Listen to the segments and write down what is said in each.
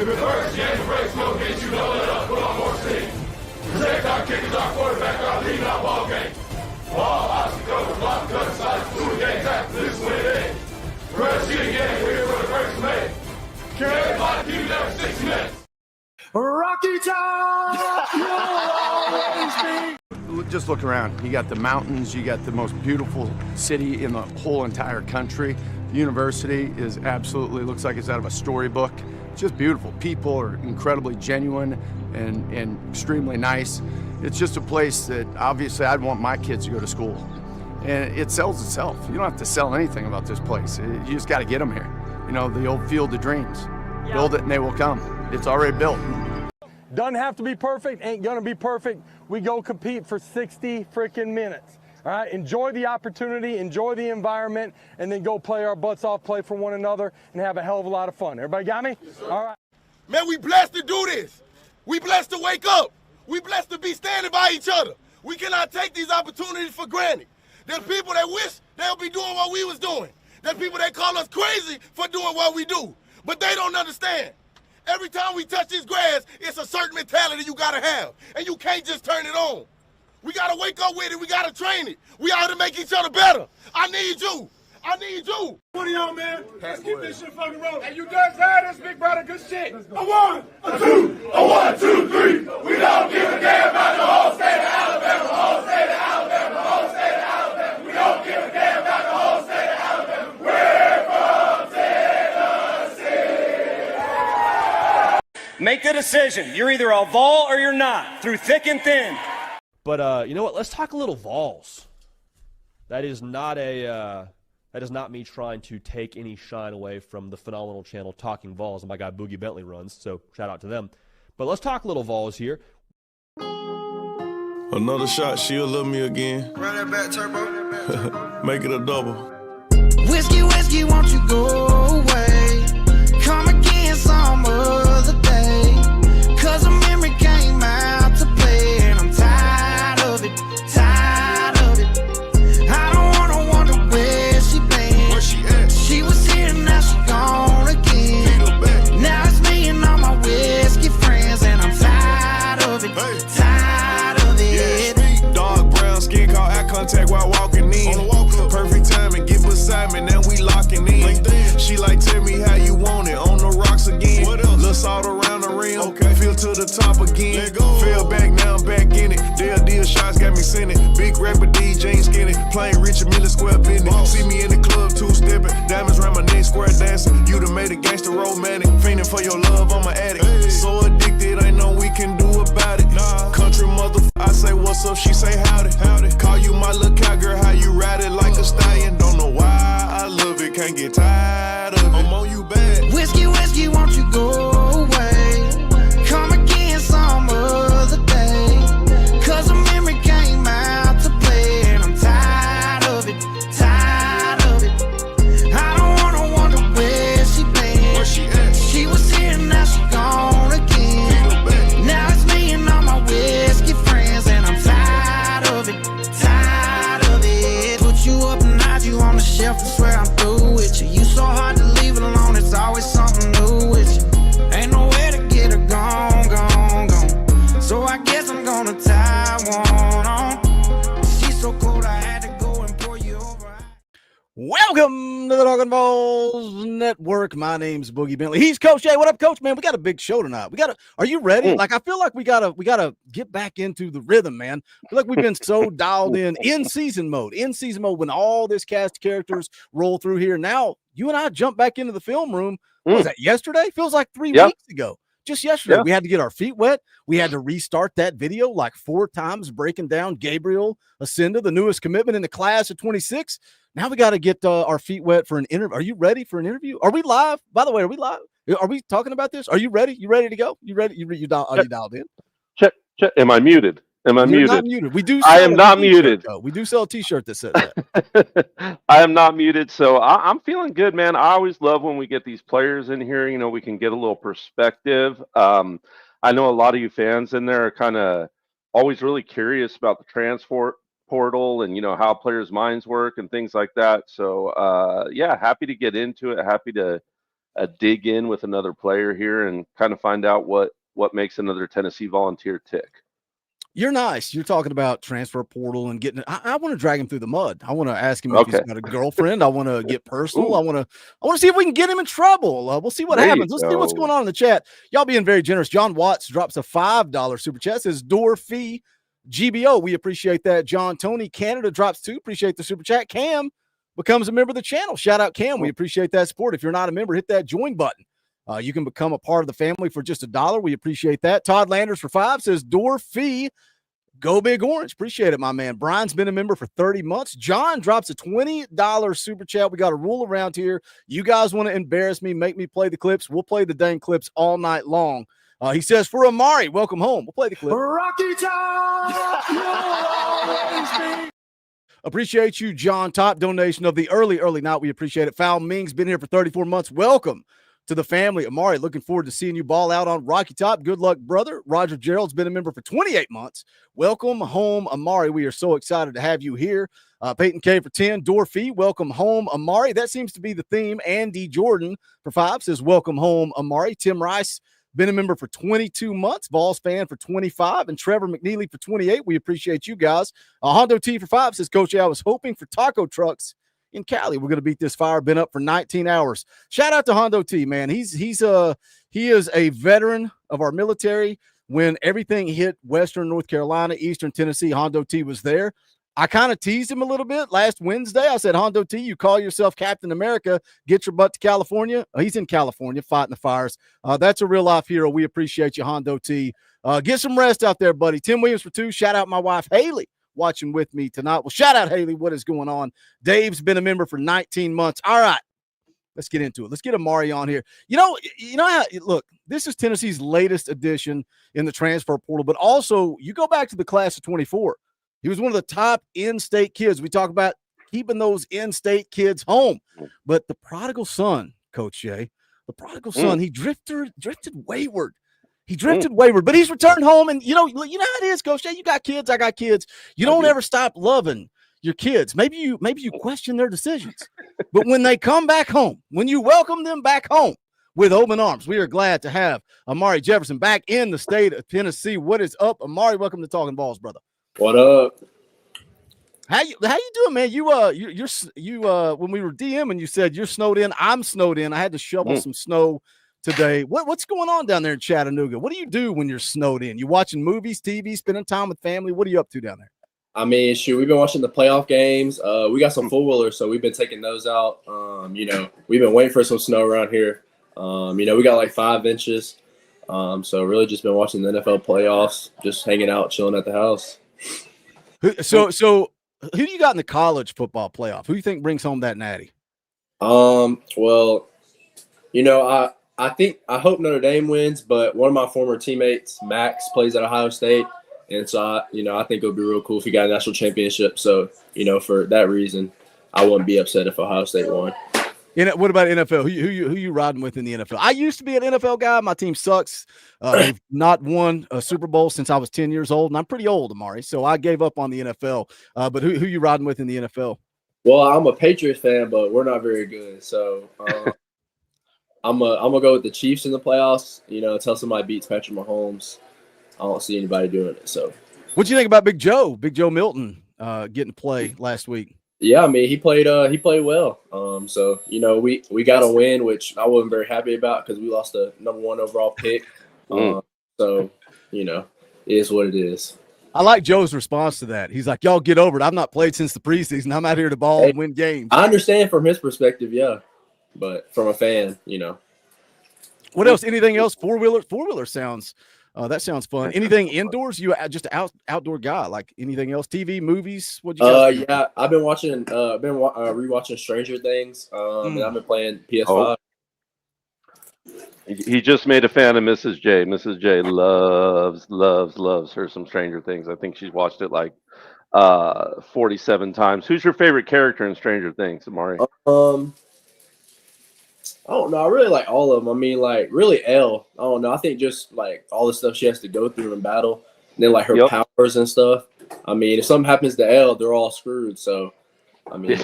If it hurts, you ain't the brakes, no get you, don't let up, put on more steam. Protect our kickers, our quarterback, our lead, our ball game. All obstacles, block, cut, sides, blue games after this win it. First you again, we're here for the first man. Carry body, keep it every 6 minutes. Rocky Top, you'll always be. Just look around. You got the mountains, you got the most beautiful city in the whole entire country. The university is absolutely, looks like it's out of a storybook. It's just beautiful. People are incredibly genuine and extremely nice. It's just a place that obviously I'd want my kids to go to school. And it sells itself. You don't have to sell anything about this place. You just got to get them here. You know, the old field of dreams. Yeah. Build it and they will come. It's already built. Doesn't have to be perfect, ain't gonna be perfect. We go compete for 60 freaking minutes. All right, enjoy the opportunity, enjoy the environment, and then go play our butts off, play for one another, and have a hell of a lot of fun. Everybody got me? Yes, all right. Man, we blessed to do this. We blessed to wake up. We blessed to be standing by each other. We cannot take these opportunities for granted. There's people that wish they'll be doing what we was doing. There's people that call us crazy for doing what we do, but they don't understand. Every time we touch this grass, it's a certain mentality you gotta have, and you can't just turn it on. We gotta wake up with it, we gotta train it. We ought to make each other better. I need you. I need you. One of y'all, man. Let's keep this shit fucking rolling. Hey, you guys had this, big brother, good shit. A 1, a 2, a 1, 2, 3. We don't give a damn about the whole state of Alabama, whole state of Alabama, whole state of Alabama. We don't give a damn about the whole state of Alabama. We're from Tennessee. Make the decision. You're either a Vol or you're not, through thick and thin. But you know what? Let's talk a little Vols. That is not me trying to take any shine away from the phenomenal channel Talkin VAWLS, and my guy Boogie Bentley runs. So shout out to them. But let's talk a little Vols here. Another shot, she'll love me again. Run that back, turbo. Make it a double. Whiskey, whiskey, won't you go away? Come again some other day. 'Cause a memory came out to play, and I'm tired of it, tired of it. I don't wanna wonder where she been. Where she at? She was here, now she gone again. Now it's me and all my whiskey friends, and I'm tired of it, tired of it. Yeah, dark brown skin, caught eye contact while walking in. Perfect timing, get beside me, now we locking in. She like, tell me how you want it, on the rocks again. Little salt around the rim, okay. Feel to the top again. Fell back, now I'm back in it. Deal shots got me sending. Big rapper DJ ain't skinny, playing Richard Mille square bending. See me in the club, two-stepping, diamonds around my neck, square dancing. You done made a gangster romantic, fiending for your love, I'm an addict. So addicted, ain't no we can do about it. Country mother, I say what's up, she say howdy. Call you my little cowgirl, how you ride it like a stallion. Don't know why I love it, can't get tired of it. I'm on you bad. Whiskey, whiskey, won't you go away? Come again some other day. 'Cause a memory came out to play, and I'm tired of it, tired of it. I don't wanna wonder where she been. Where she at? She was here, now she gone again. Now it's me and all my whiskey friends, and I'm tired of it, tired of it. Put you up and hide you on the shelf, I swear I'm through with you. You so hard to leave it alone, it's always something new with you. Ain't nowhere to get her gone, gone, gone. So I guess I'm gonna tie one on. She's so cold I had to go and pour you over. Welcome to the Talkin VAWLS Network. My name's Boogie Bentley. He's Coach Jay. What up, Coach? Man, we got a big show tonight. Are you ready? Like, I feel like we gotta get back into the rhythm, man. I feel like we've been so dialed in season mode when all this cast of characters roll through here. Now you and I jump back into the film room. What was that, yesterday? Feels like 3 weeks ago. Just yesterday, we had to get our feet wet. We had to restart that video like 4 times, breaking down Gabriel Ascenda, the newest commitment in the class of 26. Now we got to get our feet wet for an interview. Are you ready for an interview? Are we live? By the way, are we live? Are we talking about this? Are you ready? You ready to go? You ready? Are you dialed in? Check. Am I muted? Am I muted? Not muted. We do. I am not muted. We do sell a T-shirt that says that. I am not muted, so I'm feeling good, man. I always love when we get these players in here. You know, we can get a little perspective. I know a lot of you fans in there are kind of always really curious about the transfer portal and, you know, how players' minds work and things like that. So, yeah, happy to get into it. Happy to dig in with another player here and kind of find out what makes another Tennessee Volunteer tick. You're nice. You're talking about transfer portal and getting. I want to drag him through the mud. I want to ask him if he's got a girlfriend. I want to get personal. Ooh. I want to see if we can get him in trouble. We'll see what happens. Let's see what's going on in the chat. Y'all being very generous. John Watts drops a $5 super chat. Says door fee GBO. We appreciate that. John Tony Canada drops 2. Appreciate the super chat. Cam becomes a member of the channel. Shout out Cam. We appreciate that support. If you're not a member, hit that join button. You can become a part of the family for just $1. We appreciate that. Todd Landers for 5 says door fee. Go Big Orange. Appreciate it, my man. Brian's been a member for 30 months. John drops a $20 super chat. We got a rule around here. You guys want to embarrass me, make me play the clips. We'll play the dang clips all night long. He says, for Amari, welcome home. We'll play the clip. Rocky Top! Appreciate you, John. Top donation of the early night. We appreciate it. Foul Ming's been here for 34 months. Welcome to the family. Amari, looking forward to seeing you ball out on Rocky Top. Good luck, brother. Roger Gerald's been a member for 28 months. Welcome home, Amari. We are so excited to have you here. Peyton K for 10. Dorfy, welcome home, Amari. That seems to be the theme. Andy Jordan for 5 says, welcome home, Amari. Tim Rice, been a member for 22 months. Vols fan for 25. And Trevor McNeely for 28. We appreciate you guys. Hondo T for 5 says, Coach, I was hoping for taco trucks in Cali. We're going to beat this fire. Been up for 19 hours. Shout out to Hondo T, man. He is a veteran of our military. When everything hit Western North Carolina, Eastern Tennessee, Hondo T was there. I kind of teased him a little bit last Wednesday. I said, Hondo T, you call yourself Captain America. Get your butt to California. He's in California fighting the fires. That's a real life hero. We appreciate you, Hondo T. Get some rest out there, buddy. Tim Williams for 2. Shout out my wife, Haley, watching with me tonight. Well, shout out Haley. What is going on? Dave's been a member for 19 months. All right, let's get into it. Let's get Amari on here. You know how, look, this is Tennessee's latest addition in the transfer portal, but also you go back to the class of 24. He was one of the top in-state kids. We talk about keeping those in-state kids home, but the prodigal son, Coach Jay, the prodigal son, he drifted wayward. He drifted wayward, but he's returned home. And you know how it is, Coach Jay. You got kids, I got kids. You don't ever stop loving your kids. Maybe you question their decisions, but when they come back home, when you welcome them back home with open arms, we are glad to have Amari Jefferson back in the state of Tennessee. What is up, Amari? Welcome to Talkin VAWLS, brother. What up? How you doing, man? You when we were DMing, you said you're snowed in. I'm snowed in. I had to shovel some snow today. What's going on down there in Chattanooga? What do you do when you're snowed in? You watching movies, TV, spending time with family? What are you up to down there? I mean, shoot, we've been watching the playoff games. We got some four-wheelers, so we've been taking those out. We've been waiting for some snow around here. We got like 5 inches. So really just been watching the NFL playoffs, just hanging out, chilling at the house. So who do you got in the college football playoff? Who do you think brings home that natty? Well, I hope Notre Dame wins, but one of my former teammates, Max, plays at Ohio State. And so, I think it would be real cool if he got a national championship. So, for that reason, I wouldn't be upset if Ohio State won. What about NFL? Who you riding with in the NFL? I used to be an NFL guy. My team sucks. They've not won a Super Bowl since I was 10 years old, and I'm pretty old, Amari. So I gave up on the NFL. But who you riding with in the NFL? Well, I'm a Patriots fan, but we're not very good. So I'm gonna go with the Chiefs in the playoffs. Until somebody beats Patrick Mahomes, I don't see anybody doing it. So, what do you think about Big Joe Milton getting to play last week? Yeah, I mean, he played well. We got a win, which I wasn't very happy about because we lost the number 1 overall pick. It is what it is. I like Joe's response to that. He's like, y'all get over it. I've not played since the preseason. I'm out here to ball and win games. I understand from his perspective, yeah. But from a fan, What else? Anything else? Four-wheeler sounds that sounds fun. Anything indoors? You just outdoor guy? Like anything else? TV, movies? What you? Yeah, I've been watching. Rewatching Stranger Things. And I've been playing PS5. Oh. He just made a fan of Mrs. J. Mrs. J loves her some Stranger Things. I think she's watched it like 47 times. Who's your favorite character in Stranger Things, Amari? I don't know. I really like all of them. I mean, like, really Elle. I don't know. I think just, like, all the stuff she has to go through in battle. And then, like, her powers and stuff. I mean, if something happens to Elle, they're all screwed. So, I mean,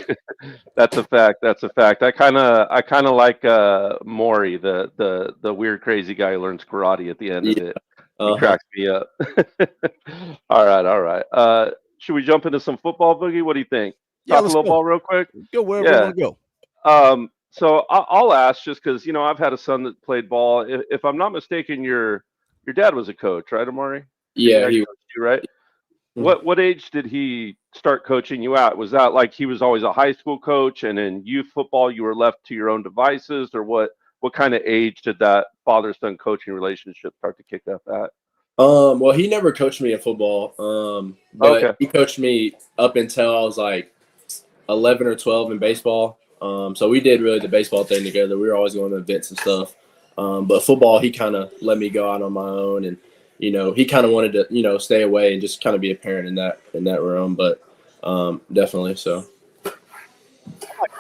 That's a fact. That's a fact. I kind of like Maury, the weird crazy guy who learns karate at the end of yeah. it. He cracks me up. All right, all right. Should we jump into some football, Boogie? What do you think? Yeah, Talk a let's little go. ball real quick. Go wherever you Yeah. want to go. So I'll ask just because I've had a son that played ball. If I'm not mistaken, your dad was a coach, right, Amari? Yeah, Your dad he coached you, right? Mhm. What age did he start coaching you at? Was that like he was always a high school coach, and in youth football you were left to your own devices, or what? What kind of age did that father-son coaching relationship start to kick up at? Well, he never coached me in football. But Okay. he coached me up until I was like 11 or 12 in baseball. So we did really the baseball thing together. We were always going to events and stuff. But football, he kind of let me go out on my own, and he kind of wanted to stay away and just kind of be a parent in that realm. But definitely so.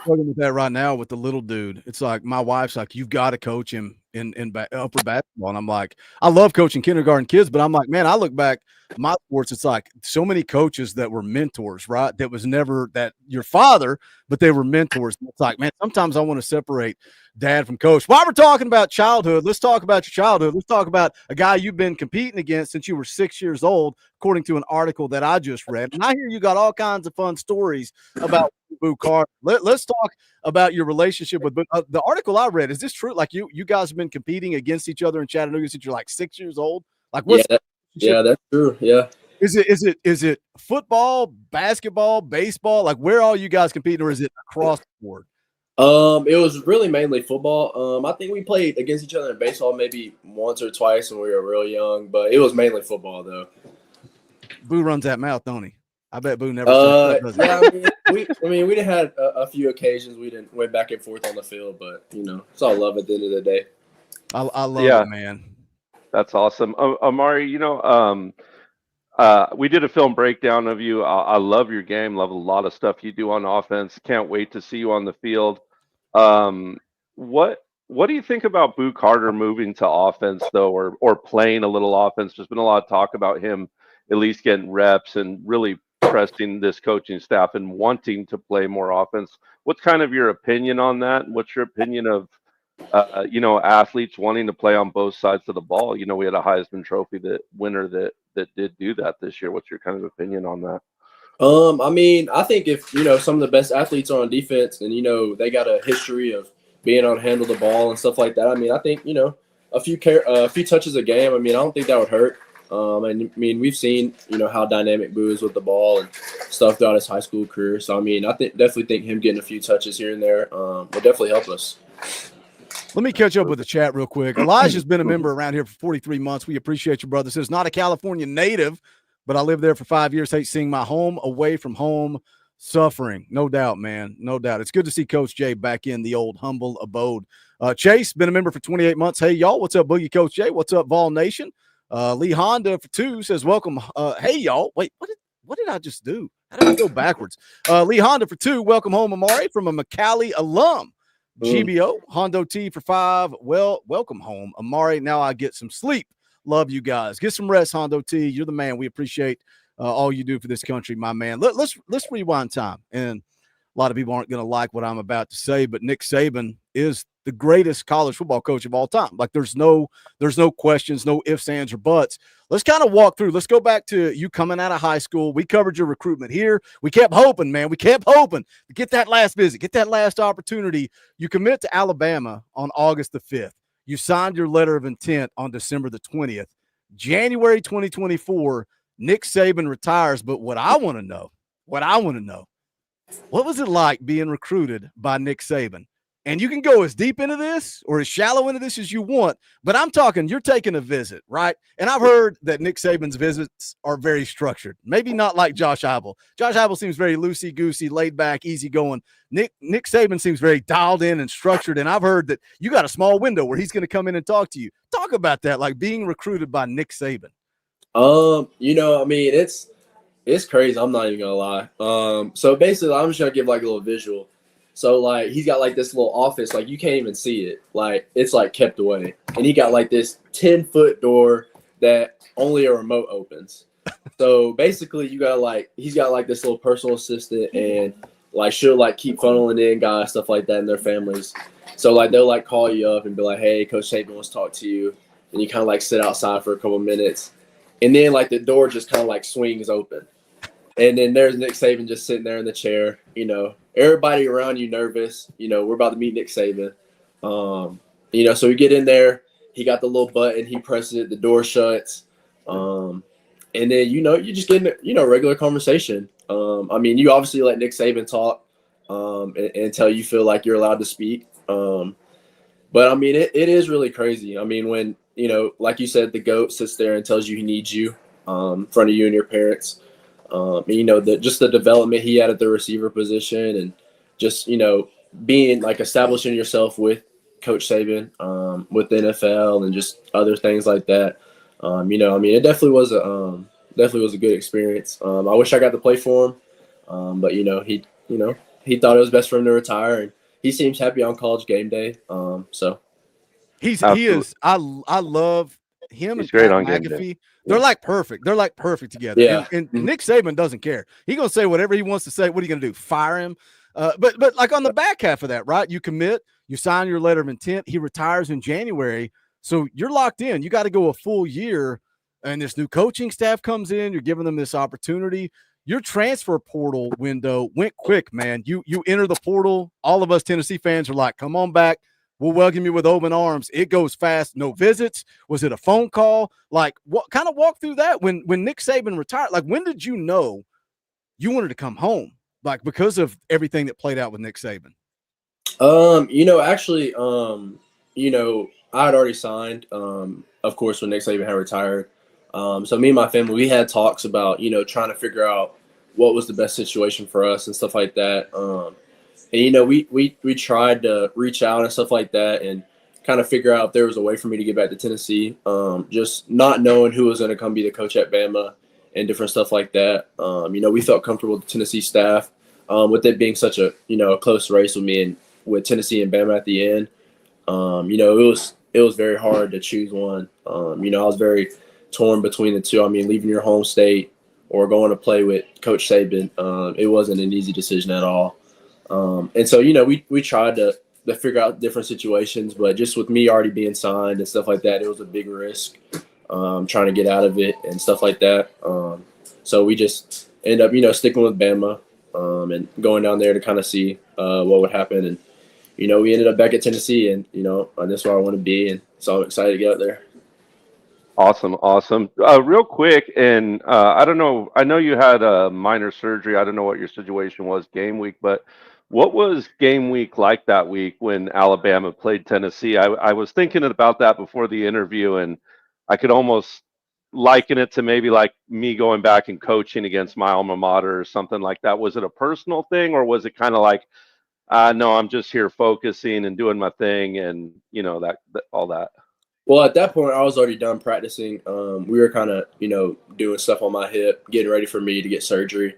Struggling with that right now with the little dude. It's like my wife's like, you've got to coach him in upper basketball, and I'm like, I love coaching kindergarten kids, but I'm like, man, I look back my sports. It's like so many coaches that were mentors, right? That was never that your father, but they were mentors. It's like, man, sometimes I want to separate dad from coach. While we're talking about childhood, let's talk about your childhood. Let's talk about a guy you've been competing against since you were 6 years old, according to an article that I just read. And I hear you got all kinds of fun stories about Boo Carter. Let's talk about your relationship with the article I read. Is this true? Like you guys have been competing against each other in Chattanooga since you're like 6 years old? Like what's That's true. Yeah. Is it football, basketball, baseball? Like where are you guys competing, or is it across the board? It was really mainly football. I think we played against each other in baseball maybe once or twice when we were real young, but it was mainly football though. Boo runs that mouth, don't he? I bet Boo never says yeah, we didn't have a few occasions we didn't went back and forth on the field, but it's all love at the end of the day. I love it, man. That's awesome. Amari, we did a film breakdown of you. I love your game. Love a lot of stuff you do on offense. Can't wait to see you on the field. What do you think about Boo Carter moving to offense though, or playing a little offense? There's been a lot of talk about him at least getting reps and really pressing this coaching staff and wanting to play more offense. What's kind of your opinion on that? What's your opinion of athletes wanting to play on both sides of the ball? We had a Heisman Trophy winner that did do that this year. What's your kind of opinion on that? I think if some of the best athletes are on defense and they got a history of being able to handle the ball and stuff like that. I think a few touches a game. I don't think that would hurt. We've seen how dynamic Boo is with the ball and stuff throughout his high school career. So I definitely think him getting a few touches here and there will definitely help us. Let me catch up with the chat real quick. Elijah's been a member around here for 43 months. We appreciate you, brother. Says not a California native, but I lived there for 5 years. Hate seeing my home away from home suffering. No doubt, man. No doubt. It's good to see Coach Jay back in the old humble abode. Chase, been a member for 28 months. Hey, y'all. What's up, Boogie Coach Jay? What's up, Vol Nation? Lee Honda for 2 says, welcome. Hey, y'all. Wait, what did I just do? How did I go backwards? Lee Honda for 2. Welcome home, Amari, from a McCallie alum. GBO, Hondo T for 5. Well, welcome home, Amari. Now I get some sleep. Love you guys. Get some rest, Hondo T. You're the man. We appreciate all you do for this country, my man. Let's rewind time. And a lot of people aren't going to like what I'm about to say, but Nick Saban is the greatest college football coach of all time. Like there's no questions, no ifs, ands, or buts. Let's kind of walk through. Let's go back to you coming out of high school. We covered your recruitment here. We kept hoping, man. We kept hoping to get that last visit, get that last opportunity. You commit to Alabama on August the 5th. You signed your letter of intent on December the 20th. January 2024, Nick Saban retires. But what I want to know, what was it like being recruited by Nick Saban? And you can go as deep into this or as shallow into this as you want, but I'm talking you're taking a visit, right? And I've heard that Nick Saban's visits are very structured. Maybe not like Josh Heupel. Josh Heupel seems very loosey-goosey, laid back, easygoing. Nick Saban seems very dialed in and structured, and I've heard that you got a small window where he's going to come in and talk to you. Talk about that, like being recruited by Nick Saban. It's crazy. I'm not even gonna lie. So basically, I'm just gonna give like a little visual. So like he's got like this little office, like you can't even see it. Like it's like kept away. And he got like this 10-foot door that only a remote opens. So basically he's got like this little personal assistant and like she'll like keep funneling in guys, stuff like that, and their families. So like they'll like call you up and be like, "Hey, Coach Saban wants to talk to you," and you kind of like sit outside for a couple minutes, and then like the door just kind of like swings open, and then there's Nick Saban just sitting there in the chair. You know, everybody around you nervous. You know, we're about to meet Nick Saban. You know, so we get in there. He got the little button. He presses it. The door shuts. And then, you know, you just get in, you know, regular conversation. I mean, you obviously let Nick Saban talk until you feel like you're allowed to speak. But, I mean, it is really crazy. I mean, when, you know, like you said, the GOAT sits there and tells you he needs you in front of you and your parents. You know, just the development he had at the receiver position and just, you know, being like establishing yourself with Coach Saban, with the NFL and just other things like that. You know, I mean, it definitely was a good experience. I wish I got to play for him, but he thought it was best for him to retire, and he seems happy on College game day. So he is. I love him. He's and great Pat on game McAfee. day. They're like perfect. They're like perfect together. Yeah. And Nick Saban doesn't care. He's gonna say whatever he wants to say. What are you gonna do? Fire him? But like on the back half of that, right? You commit. You sign your letter of intent. He retires in January. So you're locked in. You got to go a full year, and this new coaching staff comes in. You're giving them this opportunity. Your transfer portal window went quick, man. You enter the portal. All of us Tennessee fans are like, come on back. We'll welcome you with open arms. It goes fast. No visits. Was it a phone call? Like, what kind of walk through that when Nick Saban retired? Like, when did you know you wanted to come home? Like, because of everything that played out with Nick Saban. Actually, I had already signed, of course, when Nick Saban had retired. So me and my family, we had talks about, trying to figure out what was the best situation for us and stuff like that. And, we tried to reach out and stuff like that and kind of figure out if there was a way for me to get back to Tennessee. Just not knowing who was going to come be the coach at Bama and different stuff like that. We felt comfortable with the Tennessee staff, with it being such a, a close race with me and with Tennessee and Bama at the end. It was very hard to choose one. I was very torn between the two. I mean, leaving your home state or going to play with Coach Saban, it wasn't an easy decision at all. And so, we tried to figure out different situations, but just with me already being signed and stuff like that, it was a big risk, trying to get out of it and stuff like that. So we just ended up, sticking with Bama, and going down there to kind of see what would happen. And, we ended up back at Tennessee, and, that's where I want to be. And so I'm excited to get out there. Awesome. Real quick, and I don't know, I know you had a minor surgery. I don't know what your situation was game week, but what was game week like that week when Alabama played Tennessee? I was thinking about that before the interview, and I could almost liken it to maybe like me going back and coaching against my alma mater or something like that. Was it a personal thing, or was it kind of like, no, I'm just here focusing and doing my thing and, that all that? Well, at that point, I was already done practicing. We were kind of, doing stuff on my hip, getting ready for me to get surgery.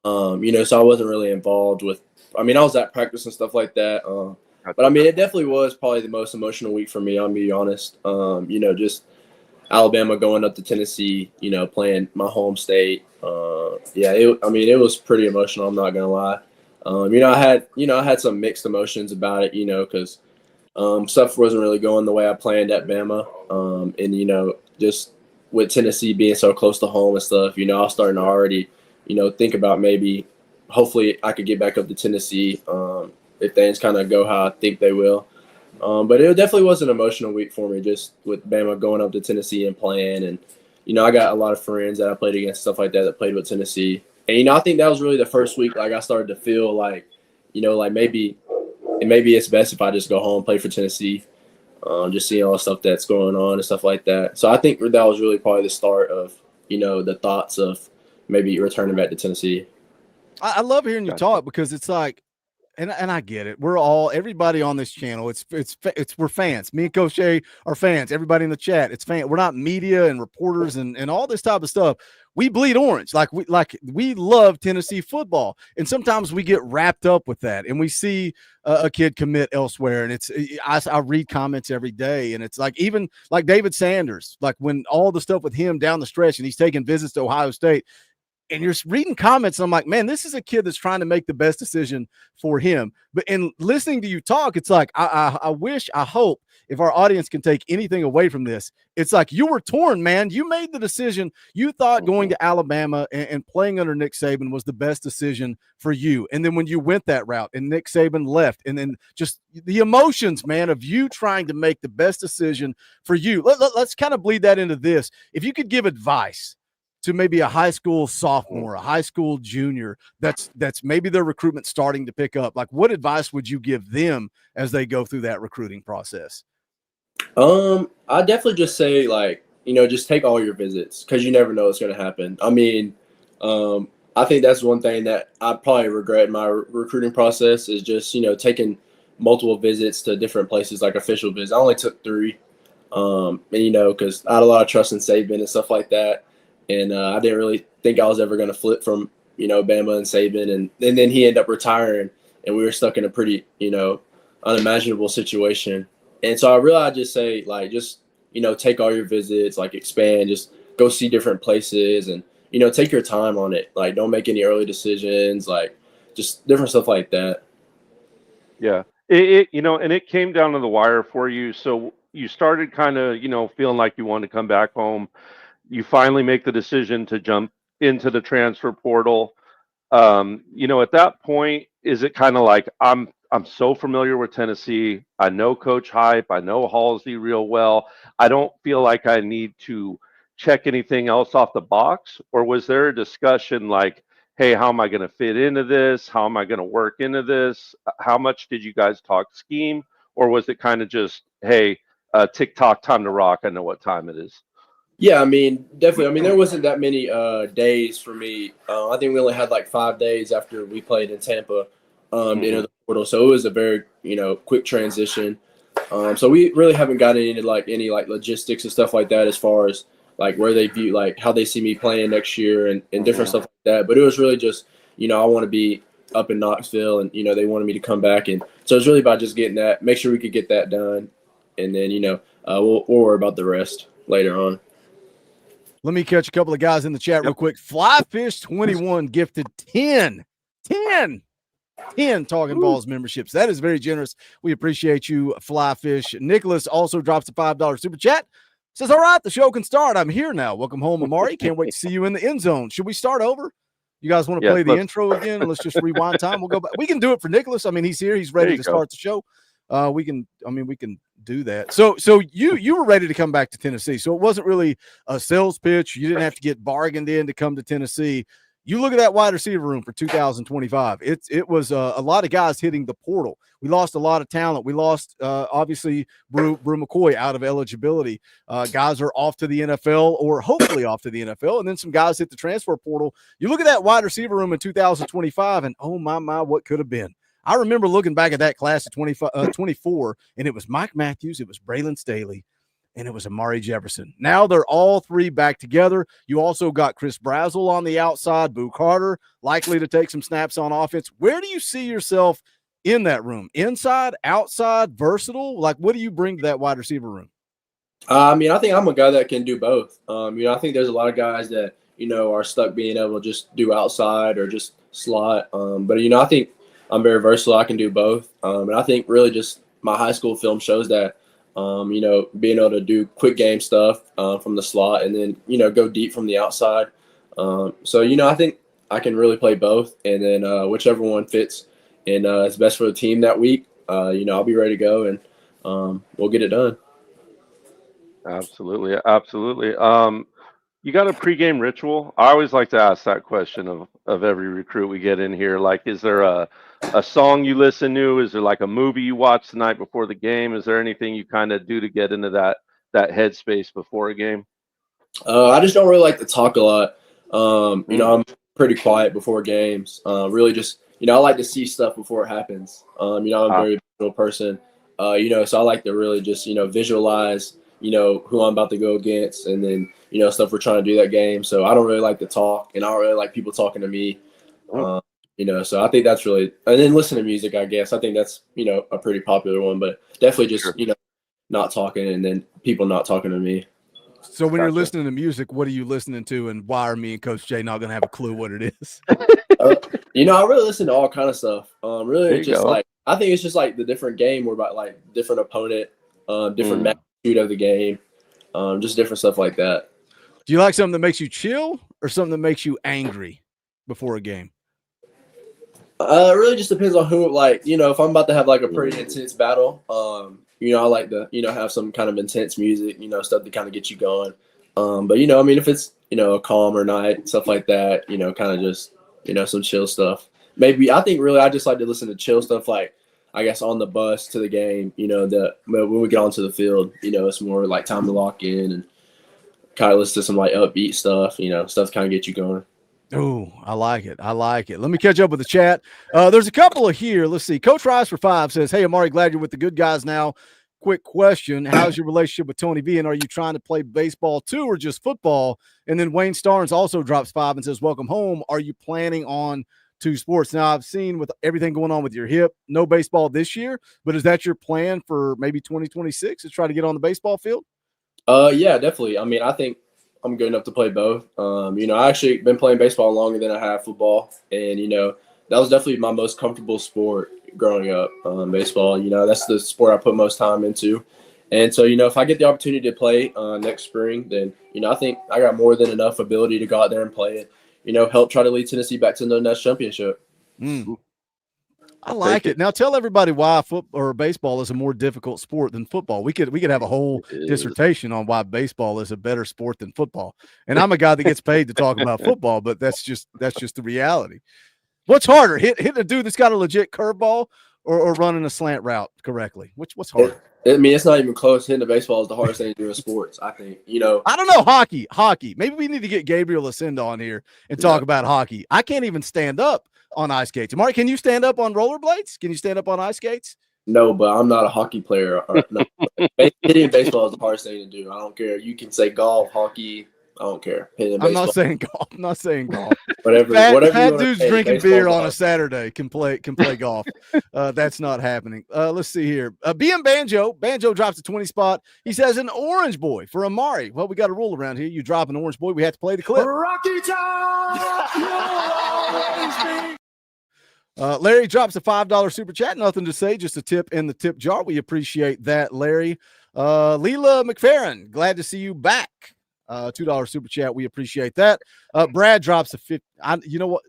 So I wasn't really involved with, I was at practice and stuff like that. But, it definitely was probably the most emotional week for me, I'll be honest. Just Alabama going up to Tennessee, playing my home state. It was pretty emotional, I'm not going to lie. I had some mixed emotions about it, because stuff wasn't really going the way I planned at Bama. And, just with Tennessee being so close to home and stuff, I was starting to already, think about maybe hopefully I could get back up to Tennessee if things kind of go how I think they will. But it definitely was an emotional week for me, just with Bama going up to Tennessee and playing. And, I got a lot of friends that I played against, stuff like that played with Tennessee. And, I think that was really the first week, like, I started to feel like, maybe it's best if I just go home, play for Tennessee, just seeing all the stuff that's going on and stuff like that. So I think that was really probably the start of, the thoughts of maybe returning back to Tennessee. I love hearing you talk, because it's like, and I get it. Everybody on this channel, we're fans. Me and Coach A are fans. Everybody in the chat, it's fans. We're not media and reporters and all this type of stuff. We bleed orange. We love Tennessee football. And sometimes we get wrapped up with that. And we see a kid commit elsewhere. And I read comments every day. And it's like, even like David Sanders, like when all the stuff with him down the stretch and he's taking visits to Ohio State, and you're reading comments. And I'm like, man, this is a kid that's trying to make the best decision for him. But in listening to you talk, it's like, I hope if our audience can take anything away from this, it's like you were torn, man. You made the decision. You thought going to Alabama and playing under Nick Saban was the best decision for you. And then when you went that route and Nick Saban left, and then just the emotions, man, of you trying to make the best decision for you. Let's kind of bleed that into this. If you could give advice to maybe a high school sophomore, a high school junior, that's maybe their recruitment starting to pick up, like what advice would you give them as they go through that recruiting process? I definitely just say, like, just take all your visits, because you never know what's going to happen. I mean, I think that's one thing that I probably regret in my recruiting process is just, taking multiple visits to different places, like official visits. I only took 3, and, because I had a lot of trust in Saban and stuff like that. And I didn't really think I was ever going to flip from, Bama and Saban. And then he ended up retiring, and we were stuck in a pretty, unimaginable situation. And so I just say, like, just, take all your visits, like expand, just go see different places and, take your time on it. Like, don't make any early decisions, like just different stuff like that. Yeah. And it came down to the wire for you. So you started kind of, feeling like you wanted to come back home. You finally make the decision to jump into the transfer portal. At that point, is it kind of like, I'm so familiar with Tennessee. I know Coach Hype. I know Halsey real well. I don't feel like I need to check anything else off the box? Or was there a discussion like, hey, how am I going to fit into this? How am I going to work into this? How much did you guys talk scheme? Or was it kind of just, hey, TikTok, time to rock. I know what time it is. Yeah, I mean, definitely. I mean, there wasn't that many days for me. I think we only had like 5 days after we played in Tampa into the portal. So it was a very, quick transition. So we really haven't gotten into any logistics and stuff like that as far as like where they view, like how they see me playing next year and different stuff like that. But it was really just, I want to be up in Knoxville and, they wanted me to come back. And so it's really about just getting that, make sure we could get that done. And then, we'll worry about the rest later on. Let me catch a couple of guys in the chat real quick. Flyfish21 gifted 10 Talkin VAWLS memberships. That is very generous. We appreciate you, Flyfish. Nicholas also drops a $5 super chat. Says, all right, the show can start. I'm here now. Welcome home, Amari. Can't wait to see you in the end zone. Should we start over? You guys want to play the intro again? And let's just rewind time. We'll go back. We can do it for Nicholas. I mean, he's here. He's ready to start the show. We can do that. So you were ready to come back to Tennessee. So it wasn't really a sales pitch. You didn't have to get bargained in to come to Tennessee. You look at that wide receiver room for 2025. It was a lot of guys hitting the portal. We lost a lot of talent. We lost obviously Brew McCoy out of eligibility. Guys are off to the NFL or hopefully off to the NFL, and then some guys hit the transfer portal. You look at that wide receiver room in 2025, and oh my, what could have been. I remember looking back at that class of 24, and it was Mike Matthews, it was Braylon Staley, and it was Amari Jefferson. Now they're all 3 back together. You also got Chris Brazzell on the outside, Boo Carter, likely to take some snaps on offense. Where do you see yourself in that room? Inside, outside, versatile? Like, what do you bring to that wide receiver room? I mean, I think I'm a guy that can do both. I think there's a lot of guys that, are stuck being able to just do outside or just slot. But, I think I'm very versatile. I can do both. And I think really just my high school film shows that, being able to do quick game stuff from the slot and then, go deep from the outside. So, I think I can really play both. And then whichever one fits and is best for the team that week, I'll be ready to go and we'll get it done. Absolutely. You got a pregame ritual? I always like to ask that question of every recruit we get in here. Like, is there a song you listen to? Is there like a movie you watch the night before the game? Is there anything you kind of do to get into that headspace before a game? I just don't really like to talk a lot. I'm pretty quiet before games. Really just, I like to see stuff before it happens. I'm a very visual person, so I like to really just, visualize, who I'm about to go against and then, stuff we're trying to do that game. So I don't really like to talk and I don't really like people talking to me. So I think that's really, and then listen to music, I guess. I think that's, a pretty popular one, but definitely just, not talking and then people not talking to me. So when you're listening to music, what are you listening to, and why are me and Coach Jay not going to have a clue what it is? You know, I really listen to all kind of stuff. Really, just go. like I think it's just like the different game. We're about like different opponent, different magnitude of the game, just different stuff like that. Do you like something that makes you chill or something that makes you angry before a game? It really just depends on who. Like, you know, if I'm about to have like a pretty intense battle, you know, I like to, you know, have some kind of intense music, you know, stuff to kind of get you going. But you know, I mean, if it's, you know, a calmer night, stuff like that, you know, kind of just, you know, some chill stuff. Maybe I think really I just like to listen to chill stuff, like I guess on the bus to the game. You know, when we get onto the field, you know, it's more like time to lock in and kind of listen to some like upbeat stuff. You know, stuff to kind of get you going. Oh, I like it. I like it. Let me catch up with the chat. There's a couple of here. Let's see. Coach Rice for 5 says, "Hey, Amari, glad you're with the good guys now. Quick question. How's your relationship with Tony V? And are you trying to play baseball too or just football?" And then Wayne Starnes also drops 5 and says, "Welcome home. Are you planning on 2 sports?" Now, I've seen with everything going on with your hip, no baseball this year, but is that your plan for maybe 2026 to try to get on the baseball field? Yeah, definitely. I mean, I think I'm good enough to play both. You know, I actually been playing baseball longer than I have football. And, you know, that was definitely my most comfortable sport growing up, baseball. You know, that's the sport I put most time into. And so, you know, if I get the opportunity to play next spring, then, you know, I think I got more than enough ability to go out there and play it, you know, help try to lead Tennessee back to the national championship. I like it. Now tell everybody why football or baseball is a more difficult sport than football. We could have a whole dissertation on why baseball is a better sport than football. And I'm a guy that gets paid to talk about football, but that's just the reality. What's harder, hitting a dude that's got a legit curveball or running a slant route correctly? What's harder? I mean, it's not even close. Hitting the baseball is the hardest thing to do in sports, I think. You know, I don't know. Hockey. Maybe we need to get Gabriel Ascend on here and talk about hockey. I can't even stand up on ice skates. Amari, can you stand up on rollerblades? Can you stand up on ice skates? No, but I'm not a hockey player. No. Hitting baseball is the hardest thing to do. I don't care. You can say golf, hockey. I don't care. I'm not saying golf. whatever. Fat dudes drinking beer on a Saturday can play golf. That's not happening. Let's see here. BM Banjo drops a 20 spot. He says an orange boy for Amari. Well, we got a rule around here. You drop an orange boy, we have to play the clip. Rocky Top! Larry drops a $5 super chat. Nothing to say, just a tip in the tip jar. We appreciate that, Larry. Leela McFerrin, glad to see you back. $2 super chat. We appreciate that. Brad drops a 50. You know what,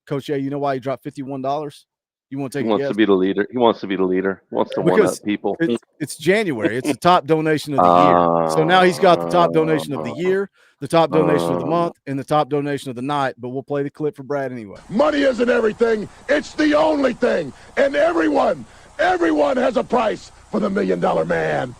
Coach A, you know why he dropped $51? You want to take a guess? He wants to be the leader. He wants to be the leader. He wants to one-up people. It's January. It's the top donation of the year. So now he's got the top donation of the year, the top donation of the month, and the top donation of the night. But we'll play the clip for Brad anyway. Money isn't everything. It's the only thing. And everyone has a price for the $1 Million Man.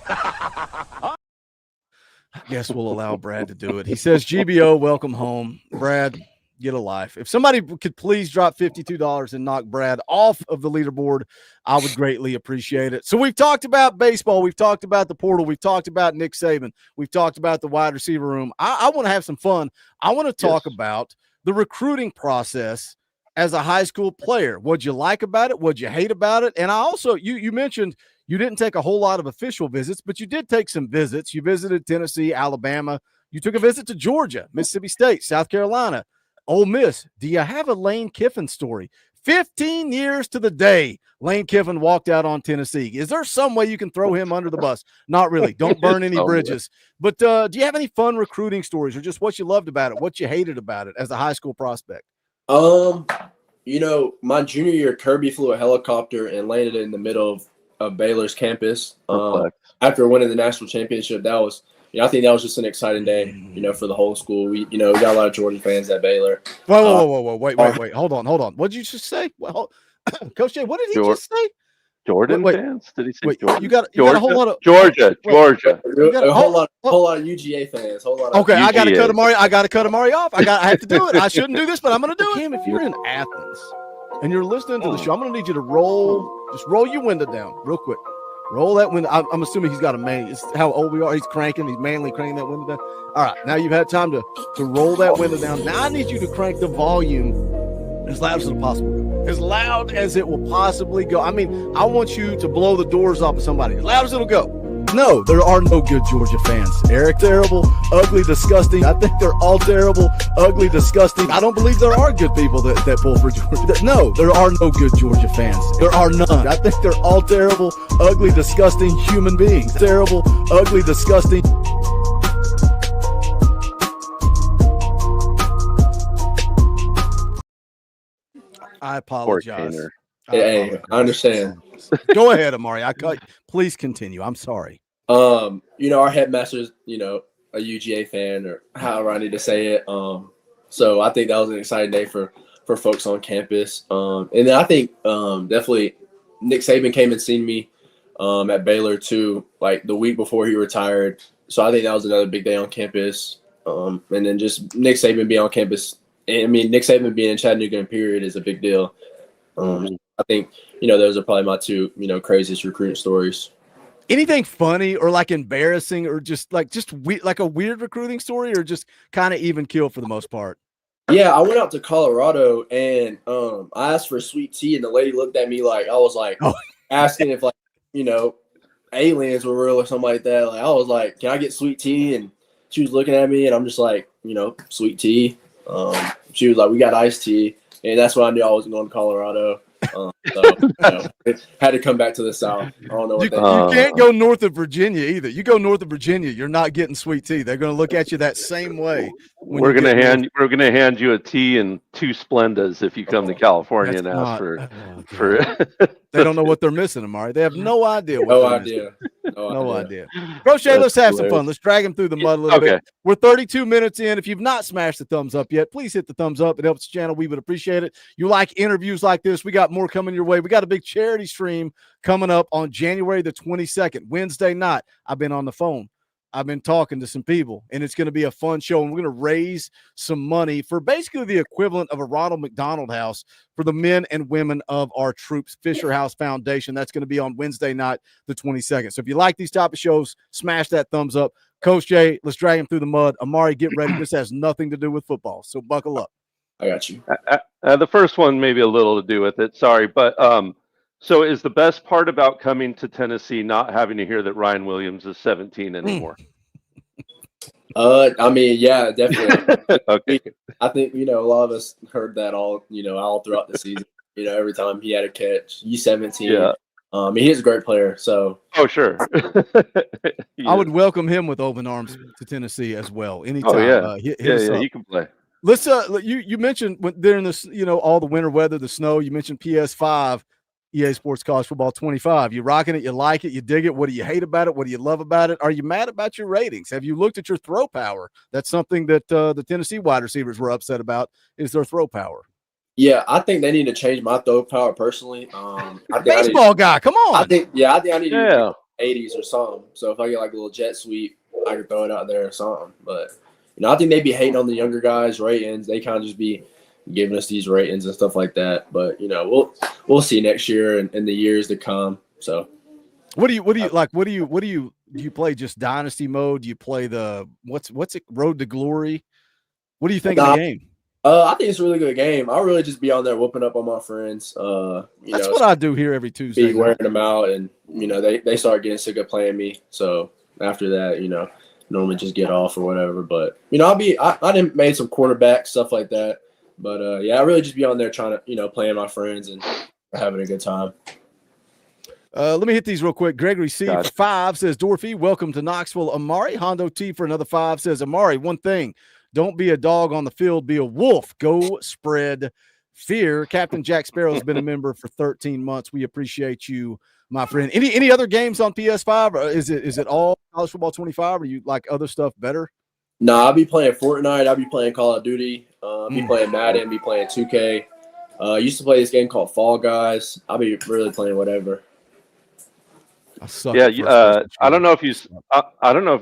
I guess we'll allow Brad to do it. He says, GBO, welcome home. Brad, get a life. If somebody could please drop $52 and knock Brad off of the leaderboard, I would greatly appreciate it. So we've talked about baseball. We've talked about the portal. We've talked about Nick Saban. We've talked about the wide receiver room. I want to have some fun. I want to talk about the recruiting process as a high school player. What'd you like about it? What'd you hate about it? And I also, you mentioned you didn't take a whole lot of official visits, but you did take some visits. You visited Tennessee, Alabama. You took a visit to Georgia, Mississippi State, South Carolina, Ole Miss. Do you have a Lane Kiffin story? 15 years to the day Lane Kiffin walked out on Tennessee. Is there some way you can throw him under the bus? Not really. Don't burn any bridges. But do you have any fun recruiting stories or just what you loved about it, what you hated about it as a high school prospect? You know, my junior year, Kirby flew a helicopter and landed in the middle of Baylor's campus. After winning the national championship, that was, you know, I think that was just an exciting day, you know, for the whole school. We got a lot of Jordan fans at Baylor. Whoa. Wait. Hold on. What did you just say? Well, Coach Jay, what did he just say? Jordan fans? Did he say wait, Jordan? You got a whole lot of Georgia. You got a whole lot of UGA fans. Okay, I got to cut Amari. I got to cut Amari off. I have to do it. I shouldn't do this, but I'm going to do it. Cam, if you're in Athens and you're listening to the show, I'm going to need you to roll your window down real quick. Roll that window. I'm assuming he's got a man. It's how old we are. He's manly cranking that window down. All right, now you've had time to roll that window down. Now I need you to crank the volume as loud as possible. As loud as it will possibly go. I mean, I want you to blow the doors off of somebody. As loud as it'll go. No, there are no good Georgia fans. Eric, terrible, ugly, disgusting. I think they're all terrible, ugly, disgusting. I don't believe there are good people that pull for Georgia. No, there are no good Georgia fans. There are none. I think they're all terrible, ugly, disgusting human beings. Terrible, ugly, disgusting. I apologize. Hey, I understand. Go ahead, Amari. Please continue. I'm sorry. Our headmaster's, a UGA fan, or however I need to say it. So I think that was an exciting day for folks on campus. And then I think definitely Nick Saban came and seen me at Baylor too, like the week before he retired. So I think that was another big day on campus. And then just Nick Saban being on campus. I mean, Nick Saban being in Chattanooga in period is a big deal. I think, those are probably my two, craziest recruiting stories. Anything funny or like embarrassing or just like a weird recruiting story, or just kind of even keel for the most part? Yeah, I went out to Colorado and I asked for sweet tea, and the lady looked at me like I was like asking if aliens were real or something like that. Like I was like, "Can I get sweet tea?" And she was looking at me, and I'm just like, sweet tea. She was like, "We got iced tea," and that's when I knew I wasn't going to Colorado. Had to come back to the South. I don't know what you can't go north of Virginia either. You go north of Virginia, you're not getting sweet tea. They're going to look at you that same way. We're going to hand you a tea and 2 Splendas if you come to California and ask for. They don't know what they're missing, Amari. They have no idea. No idea. Crochet, let's have some fun. Let's drag him through the mud a little bit. We're 32 minutes in. If you've not smashed the thumbs up yet, please hit the thumbs up. It helps the channel. We would appreciate it. You like interviews like this, we got more coming your way. We got a big charity stream coming up on January the 22nd, Wednesday night. I've been on the phone. I've been talking to some people, and it's going to be a fun show, and we're going to raise some money for basically the equivalent of a Ronald McDonald House for the men and women of our troops, Fisher House Foundation. That's going to be on Wednesday night, the 22nd. So if you like these type of shows, smash that thumbs up. Coach Jay, let's drag him through the mud. Amari, get ready. This has nothing to do with football, so buckle up. I got you. The first one maybe a little to do with it. Sorry, but so is the best part about coming to Tennessee not having to hear that Ryan Williams is 17 anymore? I mean, yeah, definitely. Okay. I think, a lot of us heard that all throughout the season. Every time he had a catch, he's 17. Yeah. He's a great player. So. Oh, sure. I would welcome him with open arms to Tennessee as well. Anytime. Oh, yeah. He can play. Let's you mentioned during this, all the winter weather, the snow, you mentioned PS5, EA Sports College Football 25. You rocking it, you like it, you dig it. What do you hate about it? What do you love about it? Are you mad about your ratings? Have you looked at your throw power? That's something that the Tennessee wide receivers were upset about, is their throw power. Yeah, I think they need to change my throw power personally. Baseball guy, come on. I think I need to do 80s or something. So if I get like a little jet sweep, I can throw it out there or something. But I think they be hating on the younger guys' ratings. They kind of just be giving us these ratings and stuff like that. But we'll see next year and in the years to come. So what do you like? What do you play just dynasty mode? Do you play the what's it, Road to Glory? What do you think of the game? I think it's a really good game. I'll really just be on there whooping up on my friends. That's what I do here every Tuesday. Be wearing them out, and they start getting sick of playing me. So after that, normally just get off or whatever. But I didn't made some quarterback stuff like that. But I really just be on there trying to playing my friends and having a good time. Let me hit these real quick. Gregory C. 5 says, Dorothy, welcome to Knoxville. Amari Hondo T for another 5 says, Amari, one thing, don't be a dog on the field, be a wolf. Go spread fear. Captain Jack Sparrow has been a member for 13 months. We appreciate you, my friend. Any other games on PS5? Or is it all College Football 25? Or you like other stuff better? No, I'll be playing Fortnite. I'll be playing Call of Duty. Be playing Madden. Be playing 2K. Used to play this game called Fall Guys. I'll be really playing whatever. I don't know if you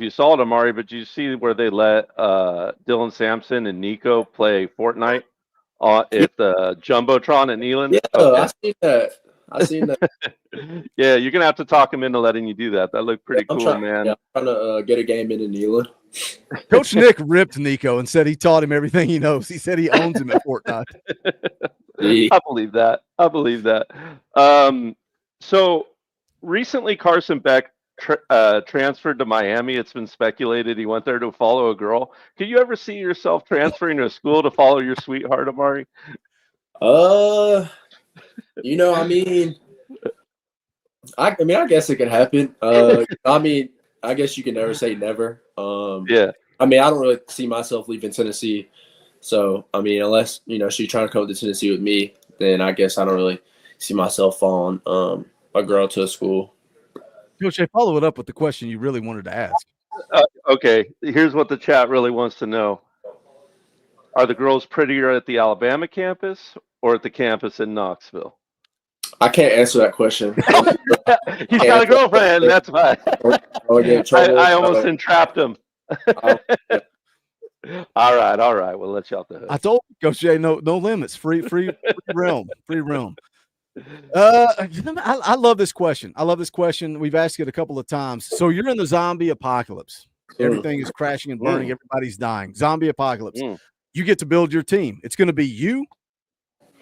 saw it, Amari, but you see where they let Dylan Sampson and Nico play Fortnite at the Jumbotron at Neyland? Yeah, okay. I seen that. Yeah, you're gonna have to talk him into letting you do that. That looked pretty cool, man. Yeah, I'm trying to get a game into Neyland. Coach Nick ripped Nico and said he taught him everything he knows. He said he owns him at Fortnite. I believe that. So recently, Carson Beck transferred to Miami. It's been speculated he went there to follow a girl. Could you ever see yourself transferring to a school to follow your sweetheart, Amari? I mean, I guess it could happen. I mean, I guess you can never say never. Yeah. I mean, I don't really see myself leaving Tennessee. So, I mean, unless, she's trying to come to Tennessee with me, then I guess I don't really see myself following a girl to a school. Coach, follow it up with the question you really wanted to ask. Okay, here's what the chat really wants to know. Are the girls prettier at the Alabama campus or at the campus in Knoxville? I can't answer that question. He's got a girlfriend, that's why. I almost entrapped him. All right. We'll let you off the hook. I told you, Coach Jay, no limits, free realm, free realm. I love this question. We've asked it a couple of times. So you're in the zombie apocalypse. Everything is crashing and burning. Everybody's dying. Zombie apocalypse. You get to build your team. It's going to be you,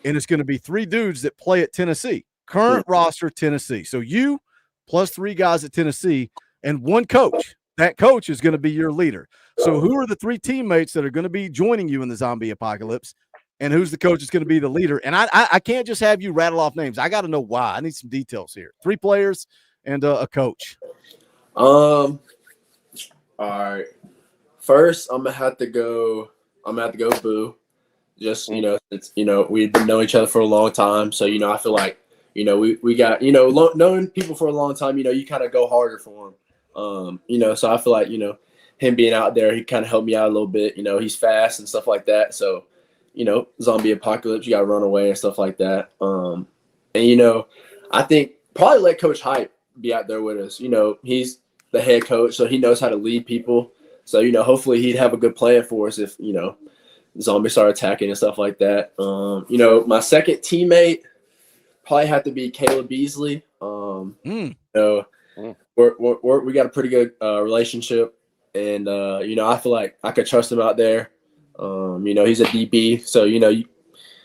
and it's going to be 3 dudes that play at Tennessee. Current roster, Tennessee. So you plus 3 guys at Tennessee and 1 coach. That coach is going to be your leader. So who are the 3 teammates that are going to be joining you in the zombie apocalypse? And who's the coach that's going to be the leader? And I can't just have you rattle off names. I got to know why. I need some details here. 3 players and a coach. All right. First, I'm gonna have to go Boo. Just it's we've been knowing each other for a long time, so I feel like we got knowing people for a long time. You kind of go harder for them. So I feel like him being out there, he kind of helped me out a little bit. He's fast and stuff like that. So zombie apocalypse, you got to run away and stuff like that. And I think probably let Coach Hype be out there with us. He's the head coach, so he knows how to lead people. So hopefully he'd have a good plan for us if zombies start attacking and stuff like that. My second teammate probably have to be Caleb Beasley. We got a pretty good relationship, and I feel like I could trust him out there. He's a DB, so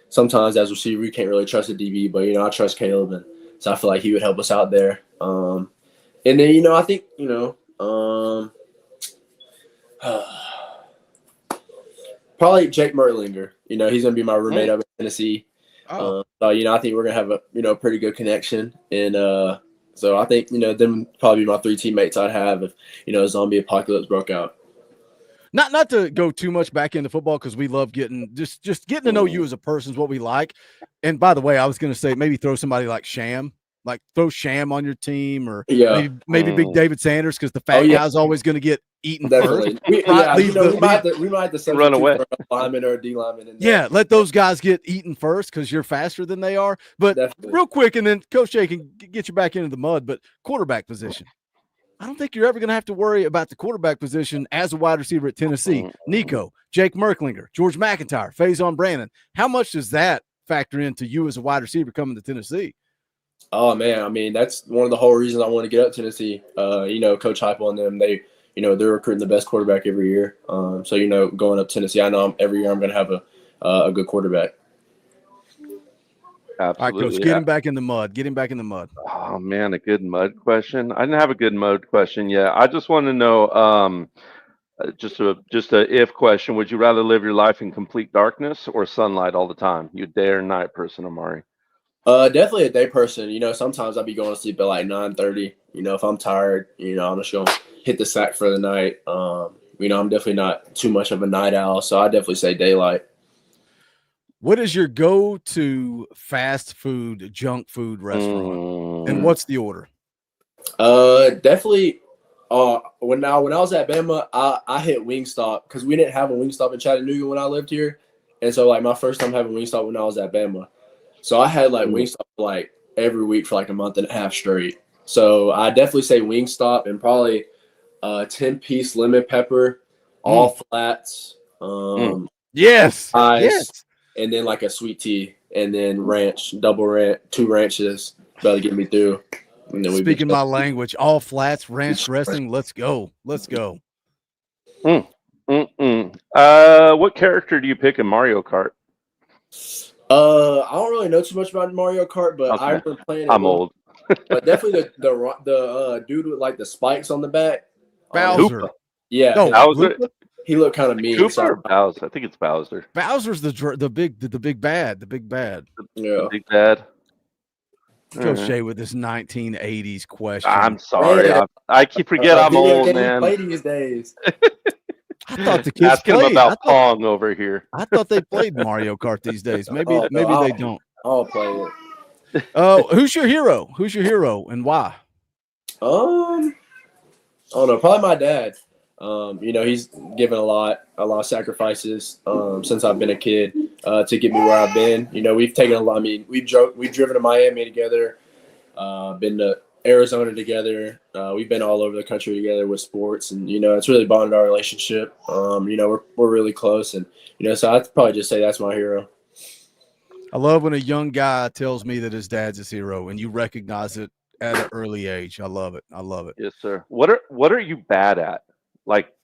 sometimes as a receiver you can't really trust a DB, but I trust Caleb, and so I feel like he would help us out there. And then I think probably Jake Mertlinger. He's gonna be my roommate up in Tennessee. So I think we're gonna have a pretty good connection, and so I think them probably be my 3 teammates I'd have if a zombie apocalypse broke out. Not to go too much back into football, because we love getting getting to know you as a person is what we like. And by the way, I was going to say maybe throw somebody like Sham, throw Sham on your team, or maybe Big David Sanders, because the fat guy's always going to get eaten first. We might have to run away for a lineman or a D lineman. Let those guys get eaten first because you're faster than they are. But real quick, and then Coach Jay can get you back into the mud. But quarterback position. I don't think you're ever going to have to worry about the quarterback position as a wide receiver at Tennessee. Nico, Jake Merklinger, George McIntyre, Faison Brandon. How much does that factor into you as a wide receiver coming to Tennessee? Oh, man. I mean, that's one of the whole reasons I want to get up to Tennessee. Coach Hype on them, they're recruiting the best quarterback every year. So, going up to Tennessee, I know every year I'm going to have a good quarterback. Absolutely. All right, Coach, get him back in the mud. Get him back in the mud. Oh, man, a good mud question. I didn't have a good mud question yet. I just want to know, just a if question. Would you rather live your life in complete darkness or sunlight all the time? You day or night person, Amari? Definitely a day person. Sometimes I'll be going to sleep at like 9:30. If I'm tired, I'm just going to hit the sack for the night. I'm definitely not too much of a night owl, so I definitely say daylight. What is your go-to fast food, junk food restaurant, and what's the order? Definitely. When I was at Bama, I hit Wingstop because we didn't have a Wingstop in Chattanooga when I lived here, and so my first time having Wingstop when I was at Bama, so I had Wingstop every week for a month and a half straight. So I definitely say Wingstop, and probably 10-piece lemon pepper, all flats. Yes. And then a sweet tea, and then ranch, double ranch, 2 ranches, about to get me through. And then speaking my language, all flats, ranch dressing. Let's go. Let's go. What character do you pick in Mario Kart? I don't really know too much about Mario Kart, but I remember playing it. I'm old. but definitely the dude with like the spikes on the back. Bowser. Yeah, No, Bowser. he looked kind of mean. Cooper So or Bowser? I think it's Bowser. Bowser's the big bad. yeah. The big bad. Coach Shay with this 1980s question. I'm sorry. Man. I keep forget I'm old, man. Play these days. I thought the kids Asking played. him about Pong over here. I thought they played Mario Kart these days. Maybe they don't. I'll play it. Who's your hero? Who's your hero and why? I don't know. Probably my dad. He's given a lot of sacrifices since I've been a kid to get me where I've been. We've taken a lot. I mean, we've driven to Miami together, been to Arizona together. We've been all over the country together with sports, and it's really bonded our relationship. We're really close, and so I'd probably just say that's my hero. I love when a young guy tells me that his dad's his hero, and you recognize it at an early age. I love it. Yes, sir. What are you bad at? Like,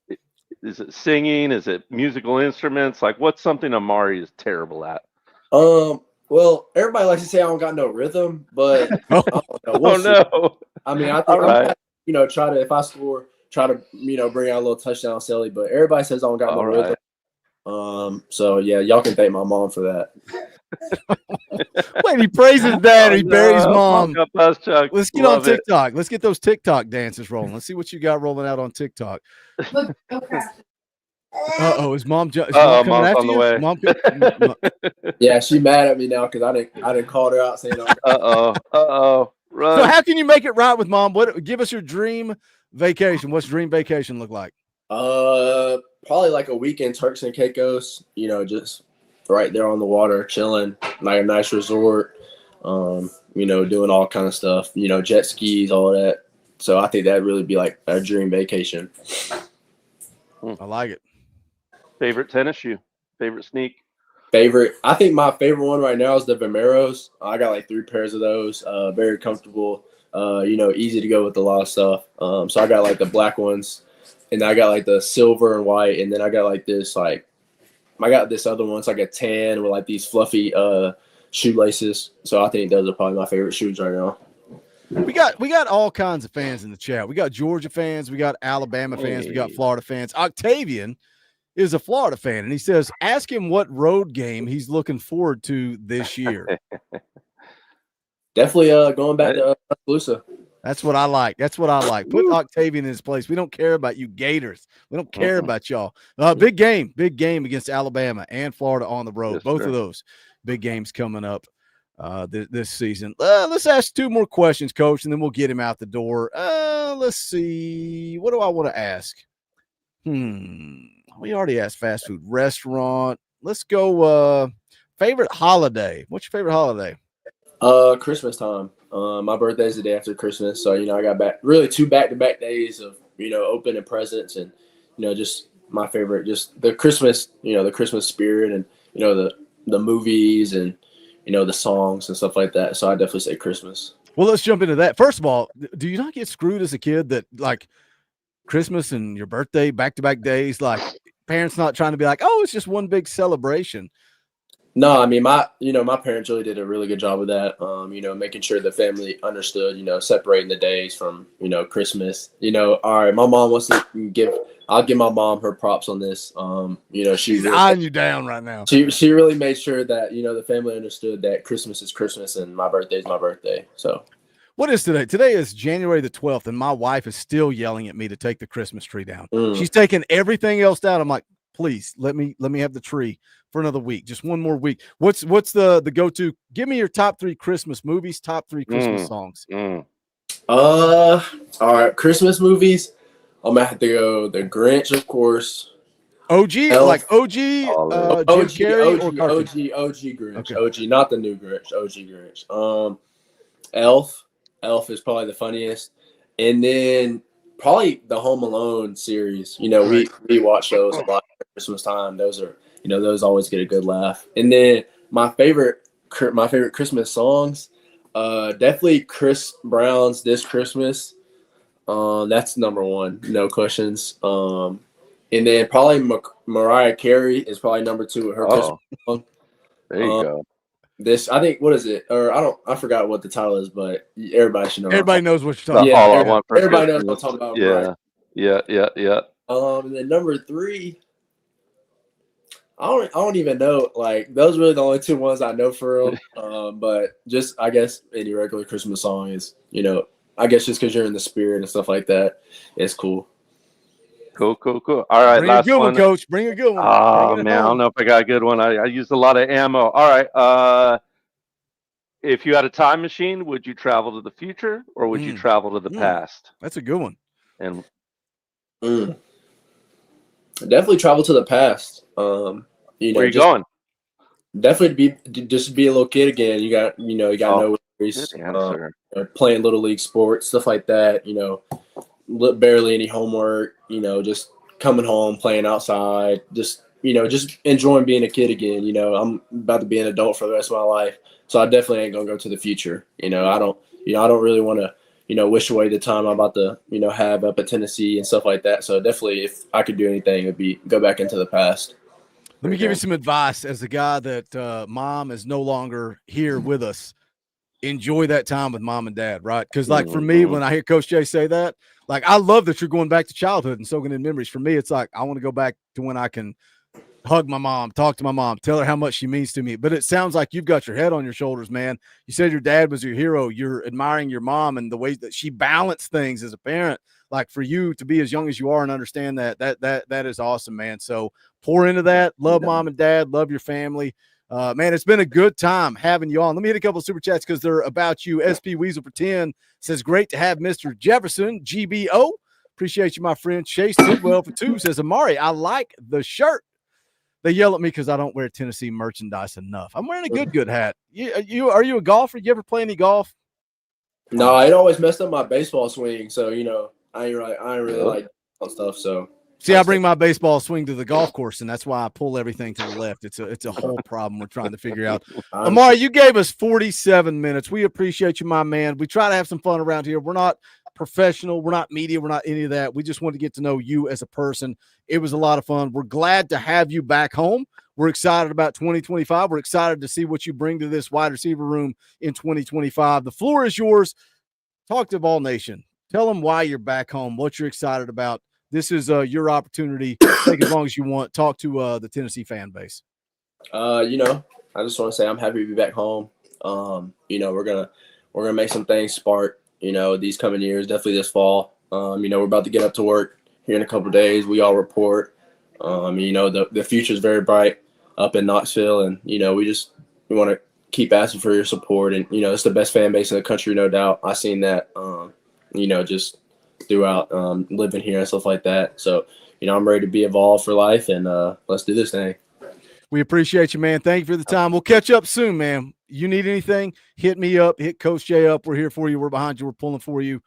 is it singing? Is it musical instruments? Like, what's something Amari is terrible at? Well, everybody likes to say I don't got no rhythm, but we'll see. No. I mean, I think All right. try to if I score, try to bring out a little touchdown silly, but everybody says I don't got no rhythm. So yeah, y'all can thank my mom for that. Wait, he praises his dad, he buries mom. Let's get on TikTok. Let's get those TikTok dances rolling. Let's see what you got rolling out on TikTok. Look, okay. Is mom coming after on you? the way. Yeah, she mad at me now because I didn't call her out saying. Run. So how can you make it right with mom? Give us your dream vacation. What's dream vacation look like? Probably like a week in Turks and Caicos. Just right there on the water, chilling, like a nice resort. Doing all kind of stuff. Jet skis, all that. So I think that'd really be like a dream vacation. I like it. Favorite tennis shoe? Favorite sneak? I think my favorite one right now is the Vols. I got like 3 pairs of those. Very comfortable. Easy to go with a lot of stuff. So I got like the black ones, and I got like the silver and white, and then I got like this I got this other one. It's like a tan with like these fluffy shoelaces. So I think those are probably my favorite shoes right now. We got all kinds of fans in the chat. We got Georgia fans, we got Alabama fans, we got Florida fans. Octavian is a Florida fan, and he says, ask him what road game he's looking forward to this year. Definitely going back to Tuscaloosa. That's what I like. Put Octavian in his place. We don't care about you Gators. We don't care about y'all. Big game against Alabama and Florida on the road. Both of those big games coming up this season. Let's ask 2 more questions, Coach, and then we'll get him out the door. Let's see. What do I want to ask? We already asked fast food restaurant. Let's go favorite holiday. What's your favorite holiday? Christmas time. My birthday's the day after Christmas, so I got 2 back-to-back days of opening presents, and just my favorite, just the Christmas, the Christmas spirit, and the movies and the songs and stuff like that. So I definitely say Christmas. Well, let's jump into that. First of all, do you not get screwed as a kid that like Christmas and your birthday back-to-back days, like parents not trying to be like, oh, it's just one big celebration? No, I mean, my parents really did a really good job of that. Making sure the family understood, separating the days from, Christmas. All right, my mom wants to I'll give my mom her props on this. She's really eyeing you down right now. She really made sure that, the family understood that Christmas is Christmas and my birthday is my birthday. So what is today? Today is January the 12th, and my wife is still yelling at me to take the Christmas tree down. She's taking everything else down. I'm like, please let me have the tree for another week, just one more week. What's the go-to? Give me your top 3 Christmas movies, top 3 Christmas songs. All right, Christmas movies. I'm gonna have to go The Grinch, of course. OG, Elf. like OG, Jim Carrey, or cartoon? OG Grinch. Okay. OG, not the new Grinch. OG Grinch. Elf is probably the funniest, and then probably the Home Alone series. We watch those a lot at Christmas time. Those are those always get a good laugh. And then my favorite Christmas songs, definitely Chris Brown's "This Christmas." That's number 1, no questions. And then probably Mariah Carey is probably number 2 with her Christmas song. There you go. I think, what is it? Or I forgot what the title is, but everybody should know. Everybody knows what you're talking about. All I Want for everybody knows Christmas. what I'm talking about. Yeah, right? yeah. And then number 3, I don't even know. Like, those are really the only 2 ones I know for real. But just, I guess any regular Christmas song is, I guess just because you're in the spirit and stuff like that, it's cool. Cool. All right, Bring last a good one, one. Coach. Bring a good one. Oh man, I don't know if I got a good one. I used a lot of ammo. All right. If you had a time machine, would you travel to the future or would you travel to the past? That's a good one. And definitely travel to the past. Where are you going? Definitely just be a little kid again. You got no worries. Playing little league sports, stuff like that. Barely any homework. Just coming home, playing outside. Just enjoying being a kid again. I'm about to be an adult for the rest of my life, so I definitely ain't gonna go to the future. I don't really want to wish away the time I'm about to have up at Tennessee and stuff like that. So definitely, if I could do anything, it'd be go back into the past. Let me give you some advice as the guy that mom is no longer here with us. Enjoy that time with mom and dad, right? Because like for me, when I hear Coach Jay say that, like I love that you're going back to childhood and soaking in memories. For me, it's like I want to go back to when I can hug my mom, talk to my mom, tell her how much she means to me. But it sounds like you've got your head on your shoulders, man. You said your dad was your hero. You're admiring your mom and the way that she balanced things as a parent. Like for you to be as young as you are and understand that is awesome, man. So pour into that. Love mom and dad. Love your family. Man, it's been a good time having you on. Let me hit a couple of super chats because they're about you. SP Weasel for 10 says, great to have Mr. Jefferson. GBO. Appreciate you, my friend. Chase Tidwell for 2 says, Amari, I like the shirt. They yell at me because I don't wear Tennessee merchandise enough. I'm wearing a good hat. Are you a golfer? You ever play any golf? No, it always messed up my baseball swing. So, I ain't really like stuff. So see, I bring my baseball swing to the golf course, and that's why I pull everything to the left. It's a whole problem we're trying to figure out. Amari, you gave us 47 minutes. We appreciate you, my man. We try to have some fun around here. We're not professional. We're not media. We're not any of that. We just want to get to know you as a person. It was a lot of fun. We're glad to have you back home. We're excited about 2025. We're excited to see what you bring to this wide receiver room in 2025. The floor is yours. Talk to Vol Nation. Tell them why you're back home, what you're excited about. This is your opportunity. Take as long as you want. Talk to the Tennessee fan base. I just want to say I'm happy to be back home. We're gonna make some things spark. These coming years, definitely this fall. We're about to get up to work here in a couple of days. We all report. The future is very bright up in Knoxville, and we want to keep asking for your support. And it's the best fan base in the country, no doubt. I seen that. Just throughout living here and stuff like that. So, I'm ready to be involved for life, and let's do this thing. We appreciate you, man. Thank you for the time. We'll catch up soon, man. You need anything, hit me up, hit Coach Jay up. We're here for you. We're behind you. We're pulling for you.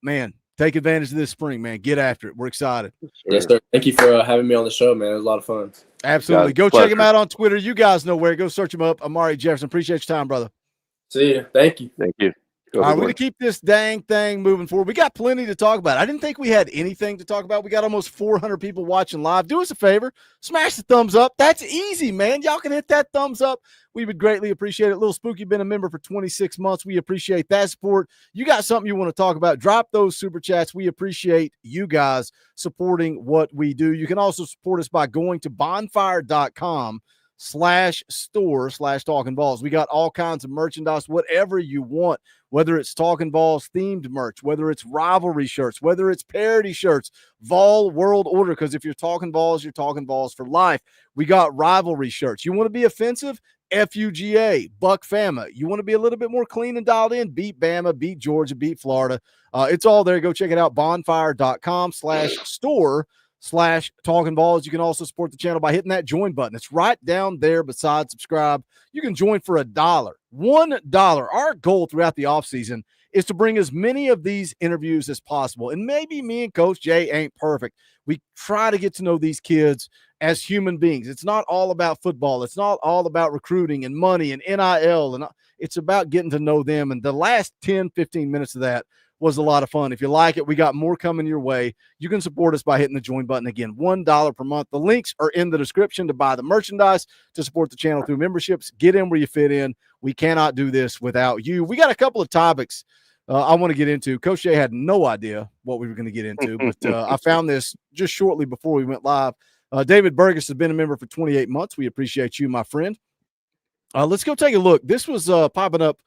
Man, take advantage of this spring, man. Get after it. We're excited. Yes, sir. Thank you for having me on the show, man. It was a lot of fun. Absolutely. Go check him out on Twitter. You guys know where. Go search him up. Amari Jefferson. Appreciate your time, brother. See you. Thank you. Thank you. All right, we're going to keep this dang thing moving forward. We got plenty to talk about. I didn't think we had anything to talk about. We got almost 400 people watching live. Do us a favor. Smash the thumbs up. That's easy, man. Y'all can hit that thumbs up. We would greatly appreciate it. Little Spooky been a member for 26 months. We appreciate that support. You got something you want to talk about, drop those super chats. We appreciate you guys supporting what we do. You can also support us by going to bonfire.com/store/Talkin VAWLS. We got all kinds of merchandise, whatever you want, whether it's Talkin VAWLS themed merch, whether it's rivalry shirts, whether it's parody shirts, Vol World Order, because if you're talking Vols, you're talking Vols for life. We got rivalry shirts. You want to be offensive? FUGA, Buck Fama. You want to be a little bit more clean and dialed in? Beat Bama, beat Georgia, beat Florida. It's all there. Go check it out. bonfire.com/store/Talkin VAWLS. You can also support the channel by hitting that join button. It's right down there beside subscribe. You can join for $1. $1. Our goal throughout the offseason is to bring as many of these interviews as possible. And maybe me and Coach Jay ain't perfect. We try to get to know these kids as human beings. It's not all about football. It's not all about recruiting and money and NIL. And it's about getting to know them. And the last 10, 15 minutes of that was a lot of fun. If you like it, we got more coming your way. You can support us by hitting the join button. Again, $1 per month. The links are in the description to buy the merchandise, to support the channel through memberships. Get in where you fit in. We cannot do this without you. We got a couple of topics I want to get into. Coach Jay had no idea what we were going to get into, but I found this just shortly before we went live. David Burgess has been a member for 28 months. We appreciate you, my friend. Let's go take a look. This was popping up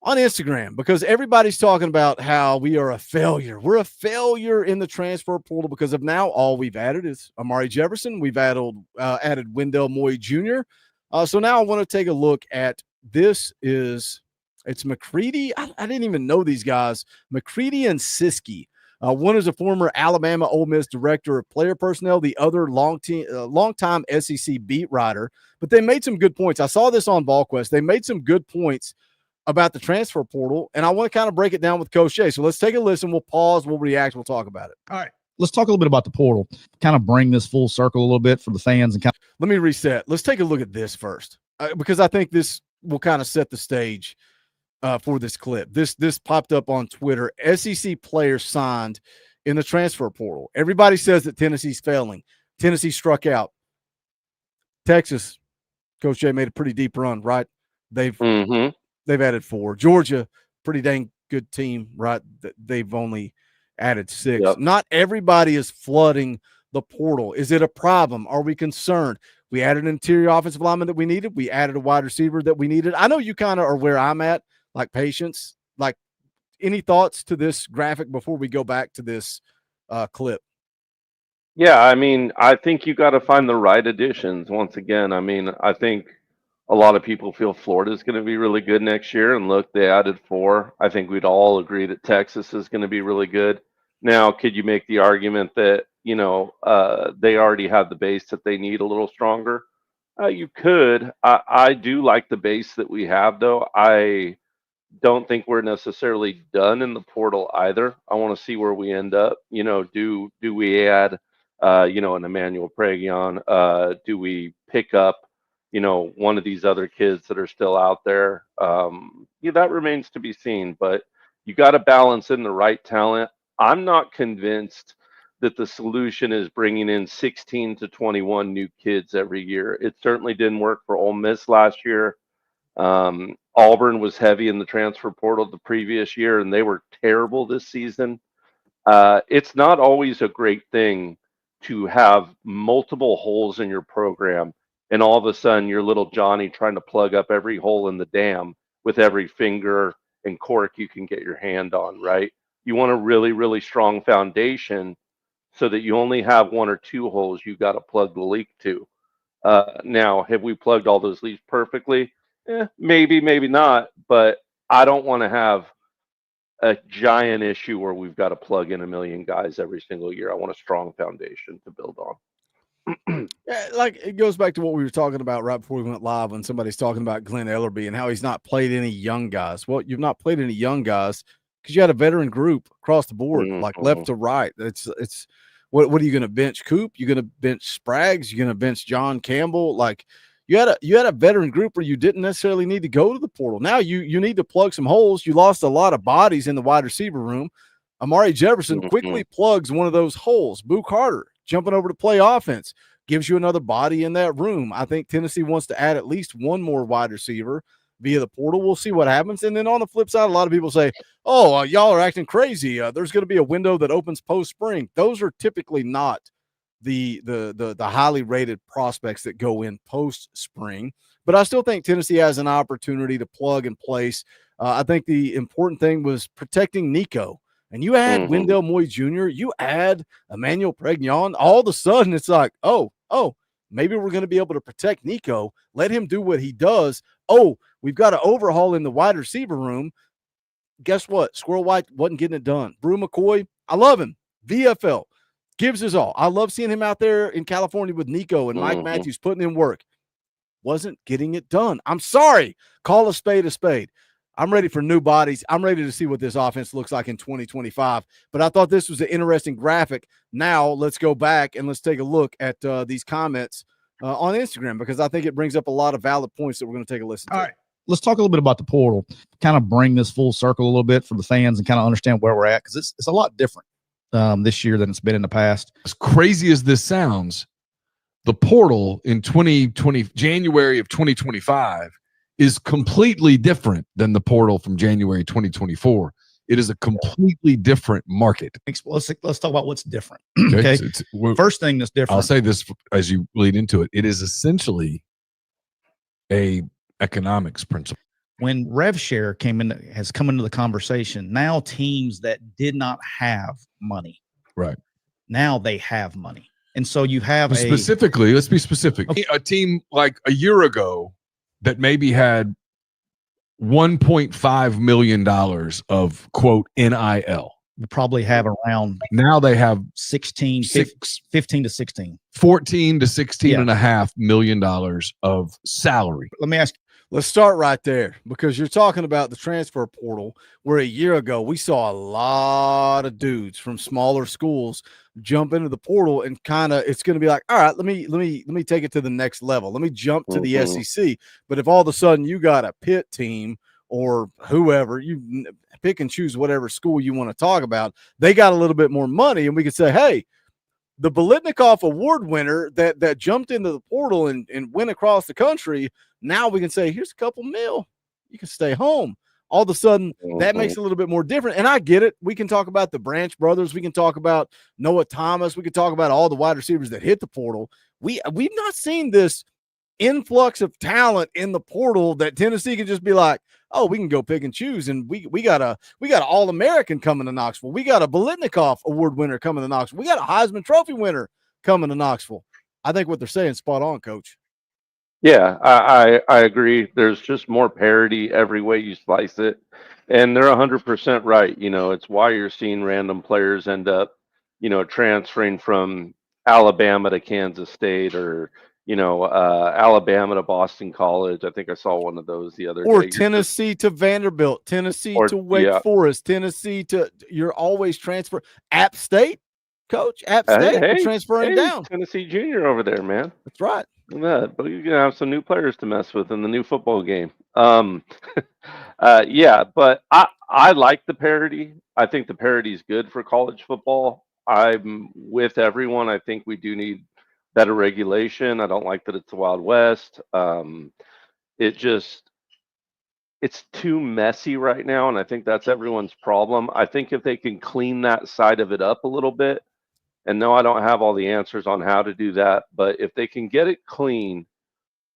on Instagram because everybody's talking about how we are a failure. We're a failure in the transfer portal because of now all we've added is Amari Jefferson. We've added Wendell Moy Jr. So now I want to take a look at this. It's McCready. I didn't even know these guys. McCready and Siskey. One is a former Alabama Ole Miss director of player personnel. The other long-time SEC beat writer. But they made some good points. I saw this on VolQuest. They made some good points about the transfer portal, and I want to kind of break it down with Coach Jay. So let's take a listen. We'll pause. We'll react. We'll talk about it. All right. Let's talk a little bit about the portal, kind of bring this full circle a little bit for the fans. And let me reset. Let's take a look at this first because I think this will kind of set the stage for this clip. This popped up on Twitter. SEC players signed in the transfer portal. Everybody says that Tennessee's failing. Tennessee struck out. Texas, Coach Jay made a pretty deep run, right? They've added 4. Georgia, pretty dang good team, right? They've only added 6. Yep. Not everybody is flooding the portal. Is it a problem? Are we concerned? We added an interior offensive lineman that we needed. We added a wide receiver that we needed. I know you kind of are where I'm at, like patience. Like, any thoughts to this graphic before we go back to this clip? Yeah, I mean, I think you got to find the right additions. Once again, I mean, I think a lot of people feel Florida's going to be really good next year. And look, they added 4. I think we'd all agree that Texas is going to be really good. Now, could you make the argument that, you know, they already have the base that they need a little stronger? You could. I do like the base that we have, though. I don't think we're necessarily done in the portal either. I want to see where we end up. You know, do we add, you know, an Emmanuel Pregion? Do we pick up, you know, one of these other kids that are still out there? Yeah, that remains to be seen, but you got to balance in the right talent. I'm not convinced that the solution is bringing in 16 to 21 new kids every year. It certainly didn't work for Ole Miss last year. Auburn was heavy in the transfer portal the previous year, and they were terrible this season. It's not always a great thing to have multiple holes in your program, and all of a sudden you're little Johnny trying to plug up every hole in the dam with every finger and cork you can get your hand on, right? You want a really, really strong foundation so that you only have 1 or 2 holes you got to plug the leak to. Now, have we plugged all those leaks perfectly? Maybe, maybe not, but I don't want to have a giant issue where we've got to plug in 1 million guys every single year. I want a strong foundation to build on. Yeah, like, it goes back to what we were talking about right before we went live when somebody's talking about Glenn Ellerby and how he's not played any young guys. Well, you've not played any young guys because you had a veteran group across the board, like left to right. It's what are you going to bench? Coop? You're going to bench Spraggs? You're going to bench John Campbell? Like, you had a veteran group where you didn't necessarily need to go to the portal. Now you need to plug some holes. You lost a lot of bodies in the wide receiver room. Amari Jefferson quickly plugs one of those holes. Boo Carter jumping over to play offense gives you another body in that room. I think Tennessee wants to add at least one more wide receiver via the portal. We'll see what happens. And then on the flip side, a lot of people say, oh, y'all are acting crazy. There's going to be a window that opens post-spring. Those are typically not the highly rated prospects that go in post-spring. But I still think Tennessee has an opportunity to plug and place. I think the important thing was protecting Nico. And you add Wendell Moy Jr., you add Emmanuel Pregion, all of a sudden it's like, oh, maybe we're going to be able to protect Nico, let him do what he does. Oh, we've got to overhaul in the wide receiver room. Guess what? Squirrel White wasn't getting it done. Brew McCoy, I love him. VFL, gives his all. I love seeing him out there in California with Nico and Mike Matthews putting in work. Wasn't getting it done. I'm sorry. Call a spade a spade. I'm ready for new bodies. I'm ready to see what this offense looks like in 2025. But I thought this was an interesting graphic. Now let's go back and let's take a look at these comments on Instagram because I think it brings up a lot of valid points that we're going to take a listen to. All right. let's talk a little bit about the portal, kind of bring this full circle a little bit for the fans and kind of understand where we're at, because it's a lot different this year than it's been in the past. As crazy as this sounds, the portal in January of 2025 is completely different than the portal from January 2024. It is a completely different market. Let's talk about what's different. Okay. First thing that's different. I'll say this as you lead into it. It is essentially a economics principle. When rev share has come into the conversation, now teams that did not have money, right? Now they have money. And so you have specifically, let's be specific. Okay. A team like a year ago that maybe had $1.5 million of quote NIL. We probably have around, now they have 15 to 16, 14 to 16 and a half $1 million of salary. Let me ask. Let's start right there, because you're talking about the transfer portal, where a year ago we saw a lot of dudes from smaller schools jump into the portal, and it's going to be like, all right, let me take it to the next level. Let me jump to the SEC. But if all of a sudden you got a Pitt team or whoever, you pick and choose whatever school you want to talk about, they got a little bit more money, and we could say, hey, the Bolitnikoff Award winner that jumped into the portal and went across the country, now we can say, here's a couple mil. You can stay home. All of a sudden, that makes it a little bit more different. And I get it. We can talk about the Branch brothers. We can talk about Noah Thomas. We can talk about all the wide receivers that hit the portal. We've not seen this influx of talent in the portal that Tennessee can just be like, oh, we can go pick and choose. And we got a All-American coming to Knoxville. We got a Bolitnikoff Award winner coming to Knoxville. We got a Heisman Trophy winner coming to Knoxville. I think what they're saying is spot on, Coach. Yeah, I agree. There's just more parity every way you slice it. And they're 100% right. You know, it's why you're seeing random players end up, transferring from Alabama to Kansas State, or, Alabama to Boston College. I think I saw one of those the other day. Or Tennessee to Vanderbilt, Tennessee to Wake Forest, Tennessee to – you're always transfer. App State, Coach, App State, transferring down. Tennessee Junior over there, man. That's right. Yeah, but you're gonna have some new players to mess with in the new football game. Yeah, but I like the parity. I think the parity is good for college football. I'm with everyone. I think we do need better regulation. I don't like that it's the Wild West. It's too messy right now, and I think that's everyone's problem. I think if they can clean that side of it up a little bit. And no, I don't have all the answers on how to do that, but if they can get it clean,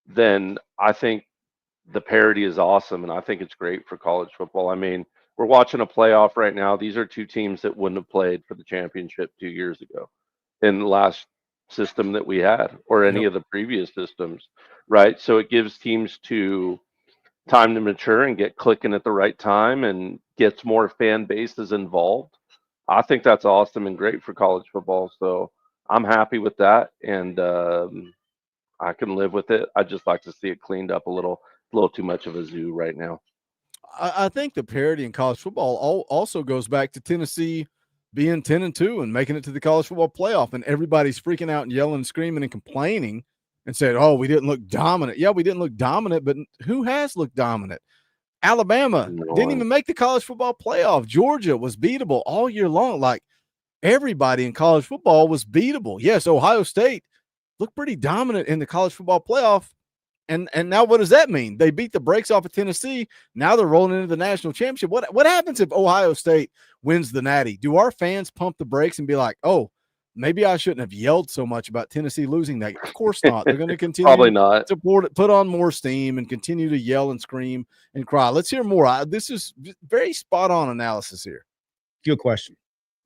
then I think the parity is awesome, and I think it's great for college football. I mean, we're watching a playoff right now. These are two teams that wouldn't have played for the championship 2 years ago in the last system that we had, or any of the previous systems, right? So it gives teams time to mature and get clicking at the right time, and gets more fan bases involved. I think that's awesome and great for college football. So I'm happy with that, and I can live with it. I'd just like to see it cleaned up a little too much of a zoo right now. I think the parity in college football also goes back to Tennessee being 10-2 and making it to the college football playoff, and everybody's freaking out and yelling and screaming and complaining and said, oh, we didn't look dominant. Yeah, we didn't look dominant, but who has looked dominant? Alabama didn't even make the college football playoff. Georgia was beatable all year long. Like, everybody in college football was beatable. Yes, Ohio State looked pretty dominant in the college football playoff. And now what does that mean? They beat the brakes off of Tennessee. Now they're rolling into the national championship. What happens if Ohio State wins the Natty? Do our fans pump the brakes and be like, oh, maybe I shouldn't have yelled so much about Tennessee losing that? Of course not. They're going to continue Probably not. to put on more steam and continue to yell and scream and cry. Let's hear more. This is very spot on analysis here. Good question.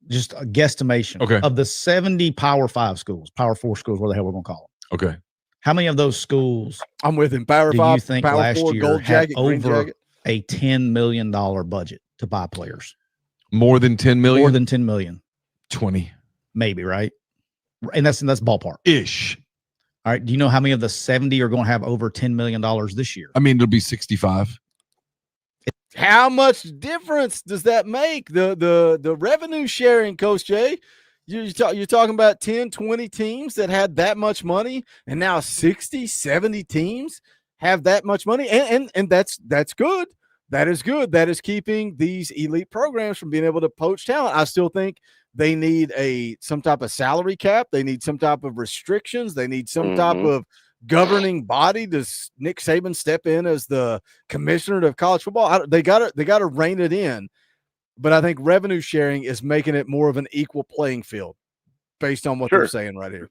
Just a guesstimation. Okay. Of the 70 Power 5 schools, Power 4 schools, where the hell we're going to call them. Okay. How many of those schools I'm with him? Power 5, do you think Power last 4, year Gold had Jacket, Green over Jacket? a $10 million budget to buy players? More than 10 million? More than 10 million. 20. Maybe, right? And that's ballpark. Ish. All right. Do you know how many of the 70 are going to have over $10 million this year? I mean, it'll be 65. How much difference does that make? The revenue sharing, Coach Jay? You're talking about 10, 20 teams that had that much money, and now 60, 70 teams have that much money, and that's good. That is good. That is keeping these elite programs from being able to poach talent. I still think they need some type of salary cap. They need some type of restrictions. They need some type of governing body. Does Nick Saban step in as the commissioner of college football? They got to rein it in. But I think revenue sharing is making it more of an equal playing field based on what they're saying right here.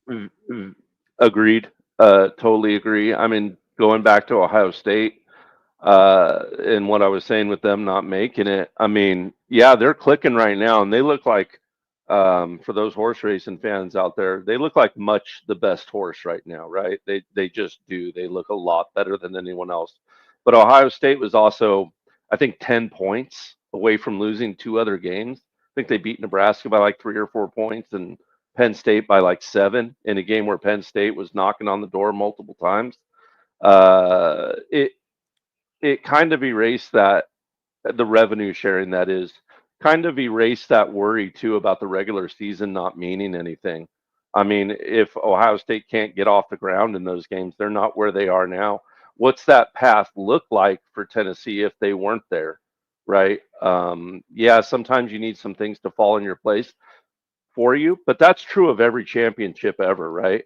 Agreed. Totally agree. I mean, going back to Ohio State, and what I was saying with them not making it, I mean, yeah, they're clicking right now, and they look like, for those horse racing fans out there, they look like much the best horse right now, right? They just do. They look a lot better than anyone else. But Ohio State was also, I think, 10 points away from losing 2 other games. I think they beat Nebraska by like 3 or 4 points, and Penn State by like 7 in a game where Penn State was knocking on the door multiple times. It kind of erased that, the revenue sharing, that is, kind of erased that worry too about the regular season not meaning anything. I mean, if Ohio State can't get off the ground in those games, they're not where they are now. What's that path look like for Tennessee if they weren't there, right? Yeah, sometimes you need some things to fall in your place for you, but that's true of every championship ever, right?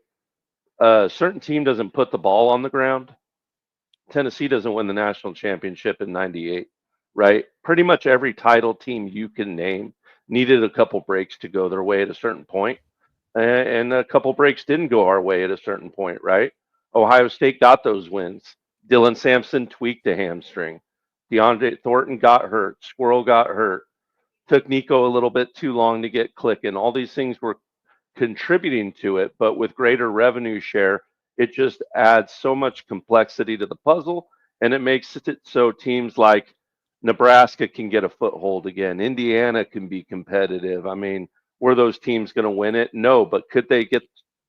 A certain team doesn't put the ball on the ground. Tennessee doesn't win the national championship in 98, right? Pretty much every title team you can name needed a couple breaks to go their way at a certain point, and a couple breaks didn't go our way at a certain point, right? Ohio State got those wins. Dylan Sampson tweaked a hamstring. DeAndre Thornton got hurt. Squirrel got hurt. Took Nico a little bit too long to get clicking. All these things were contributing to it, but with greater revenue share, it just adds so much complexity to the puzzle, and it makes it so teams like Nebraska can get a foothold again. Indiana can be competitive. I mean, were those teams going to win it? No, but could they get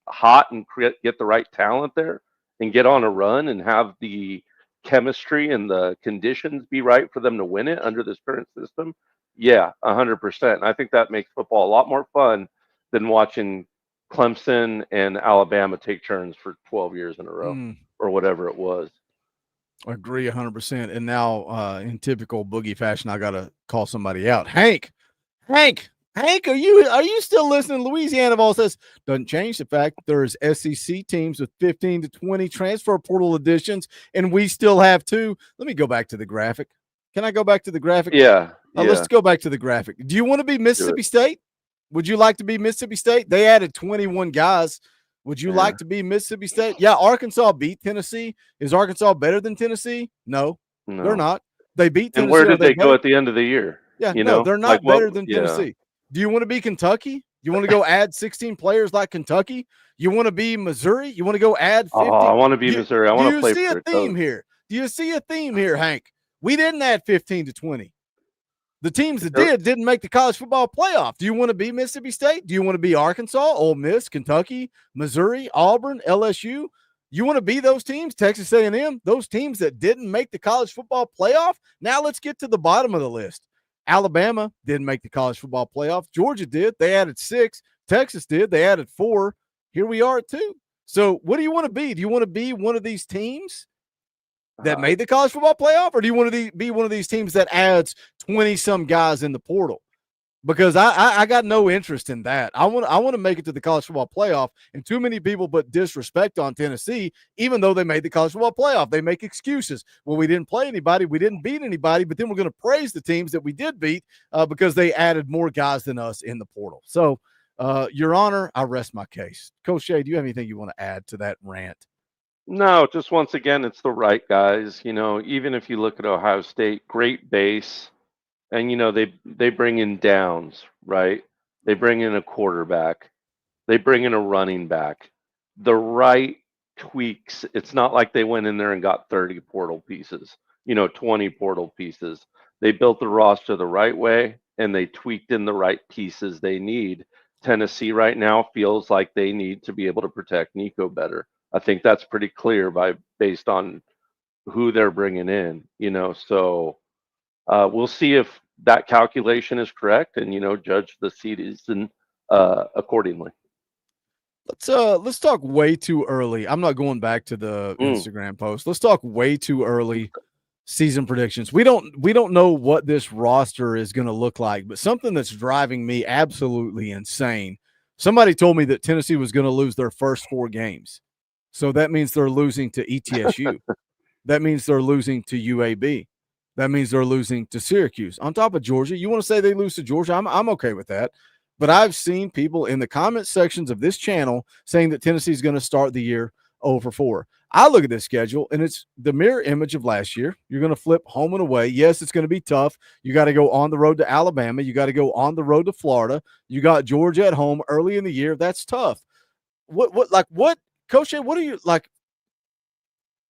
hot and get the right talent there and get on a run and have the chemistry and the conditions be right for them to win it under this current system? Yeah, 100%. I think that makes football a lot more fun than watching Clemson and Alabama take turns for 12 years in a row or whatever it was. I agree 100%. And now, in typical Boogie fashion, I got to call somebody out. Hank, are you still listening? Louisiana Vols says, doesn't change the fact that there's SEC teams with 15 to 20 transfer portal additions, and we still have 2. Let me go back to the graphic. Can I go back to the graphic? Yeah. Let's go back to the graphic. Do you want to be Mississippi State? Would you like to be Mississippi State? They added 21 guys. Would you like to be Mississippi State? Yeah, Arkansas beat Tennessee. Is Arkansas better than Tennessee? No, they're not. They beat Tennessee. And where did they go at the end of the year? Yeah, they're not better than Tennessee. Do you want to be Kentucky? You want to go add 16 players like Kentucky? You want to be Missouri? You want to go add 50? Oh, I want to be Missouri. I want to play for Do you see a theme here? Do you see a theme here, Hank? We didn't add 15 to 20. The teams that didn't make the college football playoff. Do you want to be Mississippi State? Do you want to be Arkansas, Ole Miss, Kentucky, Missouri, Auburn, LSU? You want to be those teams, Texas A&M, those teams that didn't make the college football playoff? Now let's get to the bottom of the list. Alabama didn't make the college football playoff. Georgia did. They added 6. Texas did. They added 4. Here we are at 2. So what do you want to be? Do you want to be one of these teams that made the college football playoff, or do you want to be one of these teams that adds 20-some guys in the portal? Because I got no interest in that. I want to make it to the college football playoff, and too many people put disrespect on Tennessee, even though they made the college football playoff. They make excuses. Well, we didn't play anybody, we didn't beat anybody, but then we're going to praise the teams that we did beat because they added more guys than us in the portal. So, Your Honor, I rest my case. Coach Shea, do you have anything you want to add to that rant? No, just once again, it's the right guys. Even if you look at Ohio State, great base, and they bring in Downs, right? They bring in a quarterback, they bring in a running back. The right tweaks. It's not like they went in there and got 30 portal pieces, 20 portal pieces. They built the roster the right way, and they tweaked in the right pieces they need. Tennessee right now feels like they need to be able to protect Nico better. I think that's pretty clear based on who they're bringing in, so we'll see if that calculation is correct and, judge the season accordingly. Let's talk way too early. I'm not going back to the Instagram post. Let's talk way too early season predictions. We don't know what this roster is going to look like, but something that's driving me absolutely insane. Somebody told me that Tennessee was going to lose their first 4 games. So that means they're losing to ETSU. That means they're losing to UAB. That means they're losing to Syracuse. On top of Georgia, you want to say they lose to Georgia? I'm okay with that. But I've seen people in the comment sections of this channel saying that Tennessee is going to start the year 0-4. I look at this schedule, and it's the mirror image of last year. You're going to flip home and away. Yes, it's going to be tough. You got to go on the road to Alabama. You got to go on the road to Florida. You got Georgia at home early in the year. That's tough. What, Coach, what are you like?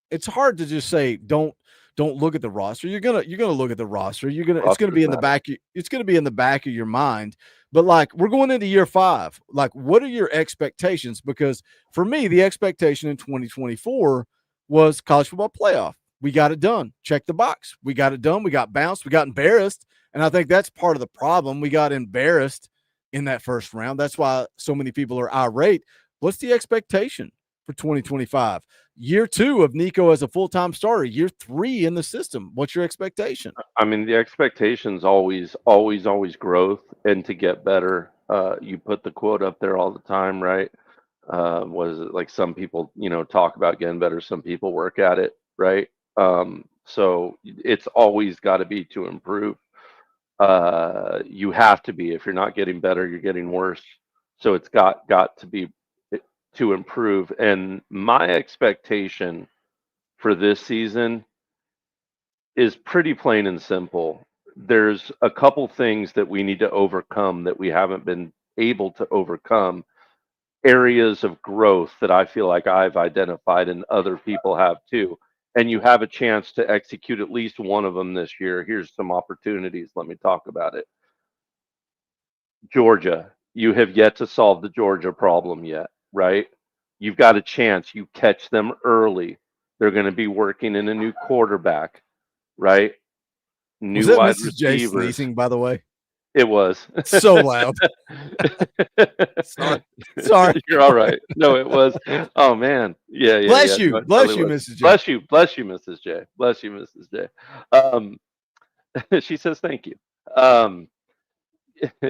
It's hard to just say don't look at the roster. You're gonna look at the roster. It's gonna be in the back. It's gonna be in the back of your mind. But like we're going into year 5. Like, what are your expectations? Because for me, the expectation in 2024 was college football playoff. We got it done. Check the box. We got it done. We got bounced. We got embarrassed. And I think that's part of the problem. We got embarrassed in that first round. That's why so many people are irate. What's the expectation for 2025? Year 2 of Nico as a full-time starter, year 3 in the system. What's your expectation? I mean, the expectation's always growth and to get better. You put the quote up there all the time, right? Was it like some people, talk about getting better, some people work at it, right? So it's always got to be to improve. You have to be. If you're not getting better, you're getting worse. So it's got to be to improve. And my expectation for this season is pretty plain and simple. There's a couple things that we need to overcome that we haven't been able to overcome, areas of growth that I feel like I've identified and other people have too. And you have a chance to execute at least one of them this year. Here's some opportunities. Let me talk about it. Georgia, you have yet to solve the Georgia problem yet, right? You've got a chance. You catch them early. They're going to be working in a new quarterback, right? New was that wide Mrs. J receivers. sneezing, by the way? It was so loud. Sorry. You're all right. No, it was. Oh man. Yeah. Bless you. No, it Bless totally you, was. Mrs. J. Bless you. Bless you, Mrs. J. Bless you, Mrs. J. She says thank you.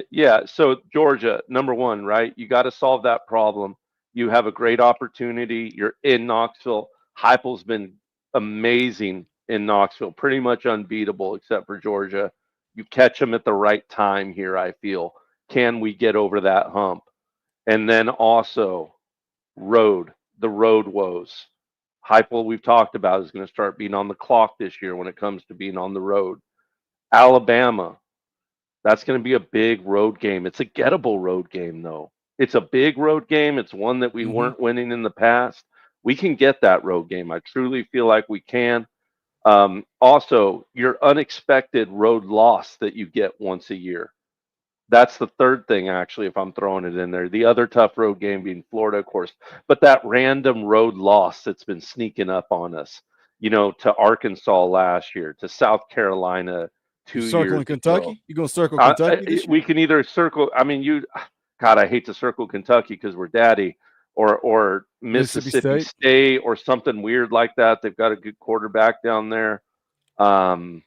Yeah. So Georgia, number 1, right? You got to solve that problem. You have a great opportunity. You're in Knoxville. Heupel's been amazing in Knoxville, pretty much unbeatable except for Georgia. You catch them at the right time here, I feel. Can we get over that hump? And then also the road woes. Heupel, we've talked about, is going to start being on the clock this year when it comes to being on the road. Alabama, that's going to be a big road game. It's a gettable road game, though. It's a big road game. It's one that we weren't winning in the past. We can get that road game. I truly feel like we can. Also, your unexpected road loss that you get once a year. That's the third thing, actually, if I'm throwing it in there. The other tough road game being Florida, of course. But that random road loss that's been sneaking up on us, to Arkansas last year, to South Carolina 2 years ago. Circling Kentucky? You going to circle Kentucky this year? We can either circle. I mean, God, I hate to circle Kentucky because we're daddy, or Mississippi State or something weird like that. They've got a good quarterback down there. That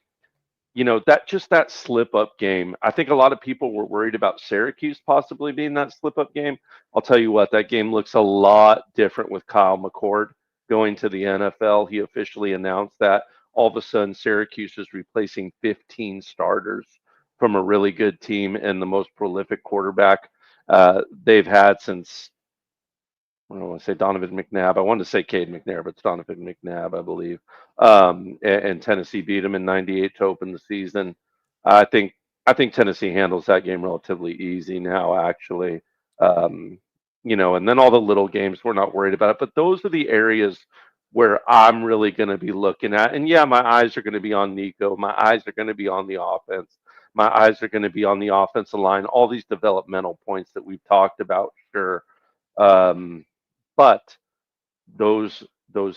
slip up game. I think a lot of people were worried about Syracuse possibly being that slip up game. I'll tell you what, that game looks a lot different with Kyle McCord going to the NFL. He officially announced that. All of a sudden, Syracuse is replacing 15 starters from a really good team and the most prolific quarterback they've had since, I don't want to say Donovan McNabb. I wanted to say Cade McNair, but it's Donovan McNabb, I believe. And Tennessee beat him in '98 to open the season. I think Tennessee handles that game relatively easy now, actually. And then all the little games, we're not worried about it. But those are the areas where I'm really going to be looking at. And yeah, my eyes are going to be on Nico. My eyes are going to be on the offense. My eyes are going to be on the offensive line. All these developmental points that we've talked about, sure. But those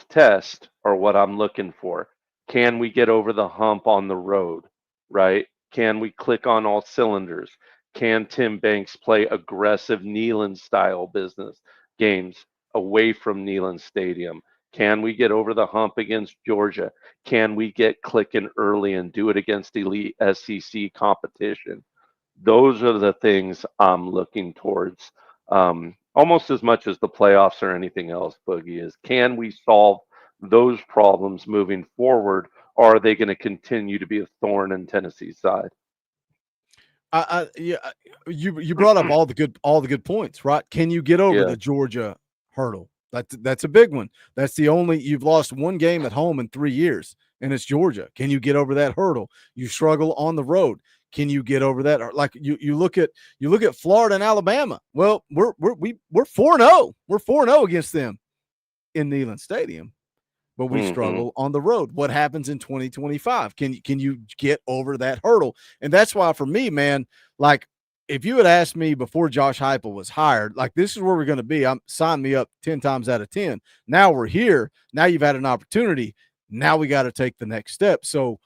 tests are what I'm looking for. Can we get over the hump on the road, right? Can we click on all cylinders? Can Tim Banks play aggressive Neyland style business? games away from Neyland Stadium? Can we get over the hump against Georgia? Can we get clicking early and do it against elite SEC competition? Those are the things I'm looking towards, almost as much as the playoffs or anything else, Boogie, is can we solve those problems moving forward, or are they going to continue to be a thorn in Tennessee's side? Yeah, you brought up all the good points, right? Can you get over the Georgia hurdle? That's a big one. That's the only you've lost one game at home in 3 years, and it's Georgia. Can you get over that hurdle? You struggle on the road. Can you get over that? Like you look at Florida and Alabama. Well, we're 4-0. We're 4-0 against them in Neyland Stadium, but we struggle on the road. What happens in 2025? Can you get over that hurdle? And that's why for me, man, like if you had asked me before Josh Heupel was hired, like this is where we're going to be, sign me up 10 times out of 10. Now we're here. Now you've had an opportunity. Now we got to take the next step. So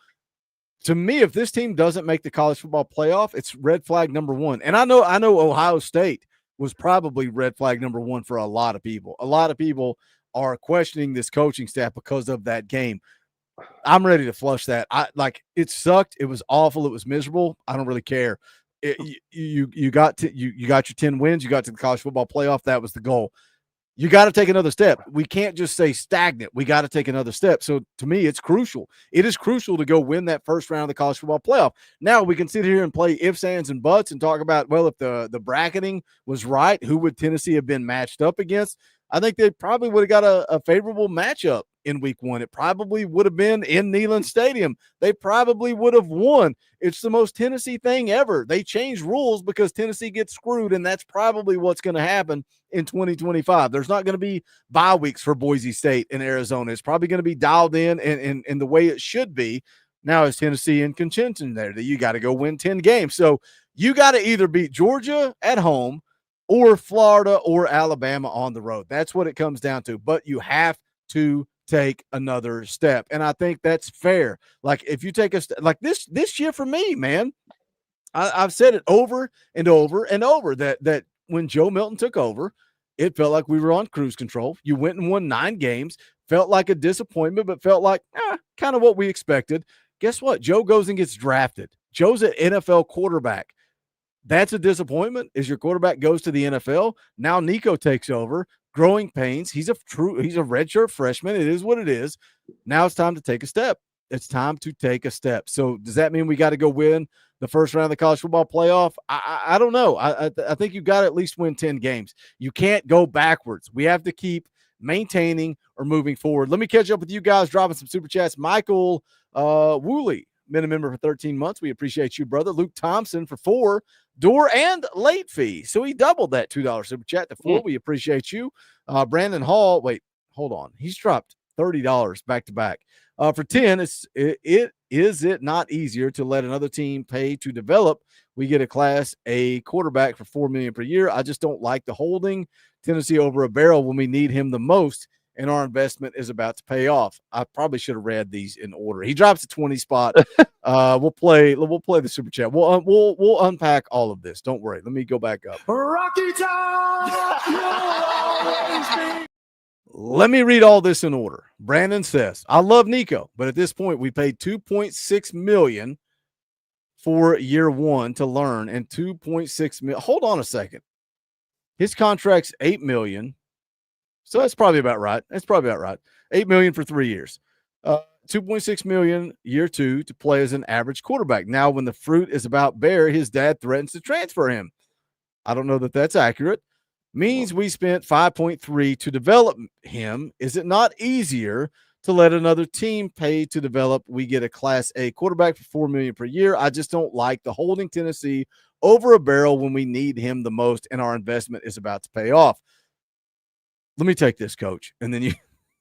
to me, if this team doesn't make the college football playoff, it's red flag number one. And I know Ohio State was probably red flag number one for a lot of people. A lot of people are questioning this coaching staff because of that game. I'm ready to flush that. It sucked. It was awful. It was miserable. I don't really care. You got your 10 wins. You got to the college football playoff. That was the goal. You got to take another step. We can't just say stagnant. We got to take another step. So to me, it's crucial. It is crucial to go win that first round of the college football playoff. Now we can sit here and play ifs, ands, and buts and talk about, well, if the bracketing was right, who would Tennessee have been matched up against? I think they probably would have got a favorable matchup in week one. It probably would have been in Neyland Stadium. They probably would have won. It's the most Tennessee thing ever. They change rules because Tennessee gets screwed, and that's probably what's going to happen in 2025. There's not going to be bye weeks for Boise State and Arizona. It's probably going to be dialed in the way it should be. Now is Tennessee in contention there that you got to go win 10 games. So you got to either beat Georgia at home or Florida or Alabama on the road. That's what it comes down to. But you have to take another step. And I think that's fair. Like if you take like this year for me, man, I've said it over and over and over that when Joe Milton took over, it felt like we were on cruise control. You went and won 9 games, felt like a disappointment, but felt like kind of what we expected. Guess what? Joe goes and gets drafted. Joe's an NFL quarterback. That's a disappointment as your quarterback goes to the NFL. Now Nico takes over, growing pains. He's a redshirt freshman. It is what it is. Now it's time to take a step. It's time to take a step. So does that mean we got to go win the first round of the college football playoff? I don't know. I think you got to at least win 10 games. You can't go backwards. We have to keep maintaining or moving forward. Let me catch up with you guys, dropping some super chats. Michael Woolley, been a member for 13 months. We appreciate you, brother. Luke Thompson for 4. Door and late fee. So he doubled that $2 super chat to 4. We appreciate you. Brandon Hall. Wait, hold on. He's dropped $30 back to back. For 10, is it not easier to let another team pay to develop? We get a Class A quarterback for $4 million per year. I just don't like the holding Tennessee over a barrel when we need him the most, and our investment is about to pay off. I probably should have read these in order. He drops a 20 spot. We'll play the super chat. We'll unpack all of this. Don't worry. Let me go back up. Rocky Top. Let me read all this in order. Brandon says, I love Nico, but at this point we paid $2.6 million for year 1 to learn, and $2.6 million. Hold on a second. His contract's $8 million. So that's probably about right. $8 million for 3 years. $2.6 million year 2 to play as an average quarterback. Now, when the fruit is about bare, his dad threatens to transfer him. I don't know that that's accurate. Means we spent 5.3 to develop him. Is it not easier to let another team pay to develop? We get a Class A quarterback for $4 million per year. I just don't like the holding Tennessee over a barrel when we need him the most, and our investment is about to pay off. Let me take this, Coach, and then you.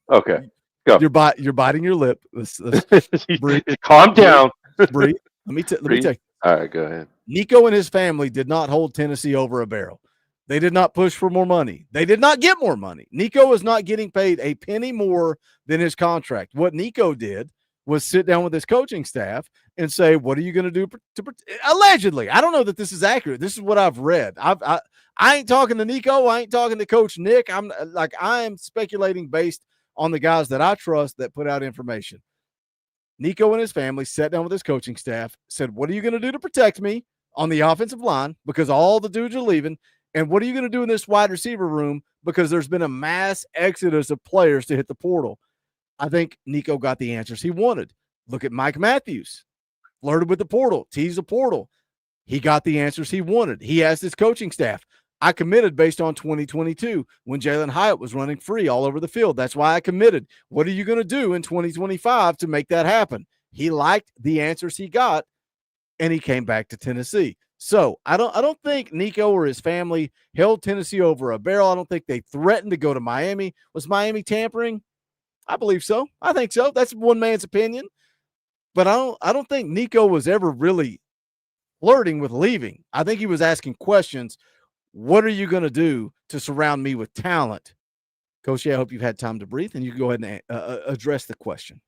Okay, go. You're biting your lip. Let's breathe. Calm down. Breathe. Let me take. All right, go ahead. Nico and his family did not hold Tennessee over a barrel. They did not push for more money. They did not get more money. Nico is not getting paid a penny more than his contract. What Nico did was sit down with his coaching staff and say, what are you going to do allegedly? I don't know that this is accurate. This is what I've read. I ain't talking to Nico. I ain't talking to Coach Nick. I'm speculating based on the guys that I trust that put out information. Nico and his family sat down with his coaching staff, said, what are you going to do to protect me on the offensive line because all the dudes are leaving? And what are you going to do in this wide receiver room because there's been a mass exodus of players to hit the portal? I think Nico got the answers he wanted. Look at Mike Matthews. Flirted with the portal, teased the portal. He got the answers he wanted. He asked his coaching staff, I committed based on 2022 when Jalen Hyatt was running free all over the field. That's why I committed. What are you going to do in 2025 to make that happen? He liked the answers he got, and he came back to Tennessee. So I don't think Nico or his family held Tennessee over a barrel. I don't think they threatened to go to Miami. Was Miami tampering? I believe so. I think so. That's one man's opinion. But I don't think Nico was ever really flirting with leaving. I think he was asking questions. What are you going to do to surround me with talent? Coach, I hope you've had time to breathe, and you can go ahead and address the question.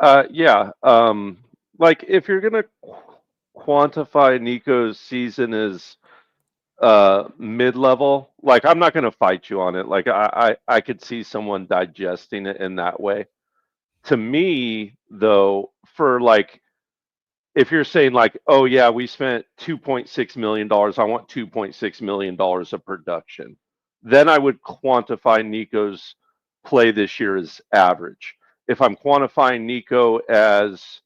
Yeah. Like, if you're going to quantify Nico's season as mid-level, like, I'm not going to fight you on it. Like, I could see someone digesting it in that way. To me, though, for like, if you're saying like, oh yeah, we spent $2.6 million, I want $2.6 million of production, then I would quantify Nico's play this year as average. If I'm quantifying Nico as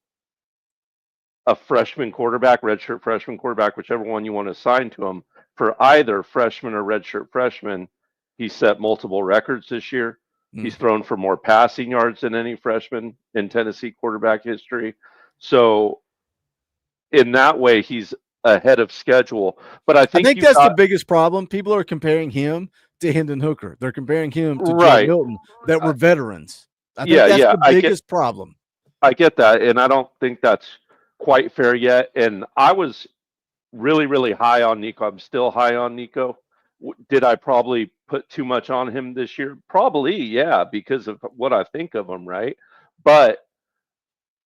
a freshman quarterback, redshirt freshman quarterback, whichever one you want to assign to him, for either freshman or redshirt freshman, he set multiple records this year. He's thrown for more passing yards than any freshman in Tennessee quarterback history. So in that way, he's ahead of schedule. But I think that's the biggest problem. People are comparing him to Hendon Hooker. They're comparing him to Joe Milton that were veterans. I think that's the biggest problem. I get that, and I don't think that's quite fair yet. And I was really, really high on Nico. I'm still high on Nico. Did I probably put too much on him this year? Probably, yeah, because of what I think of him, right? But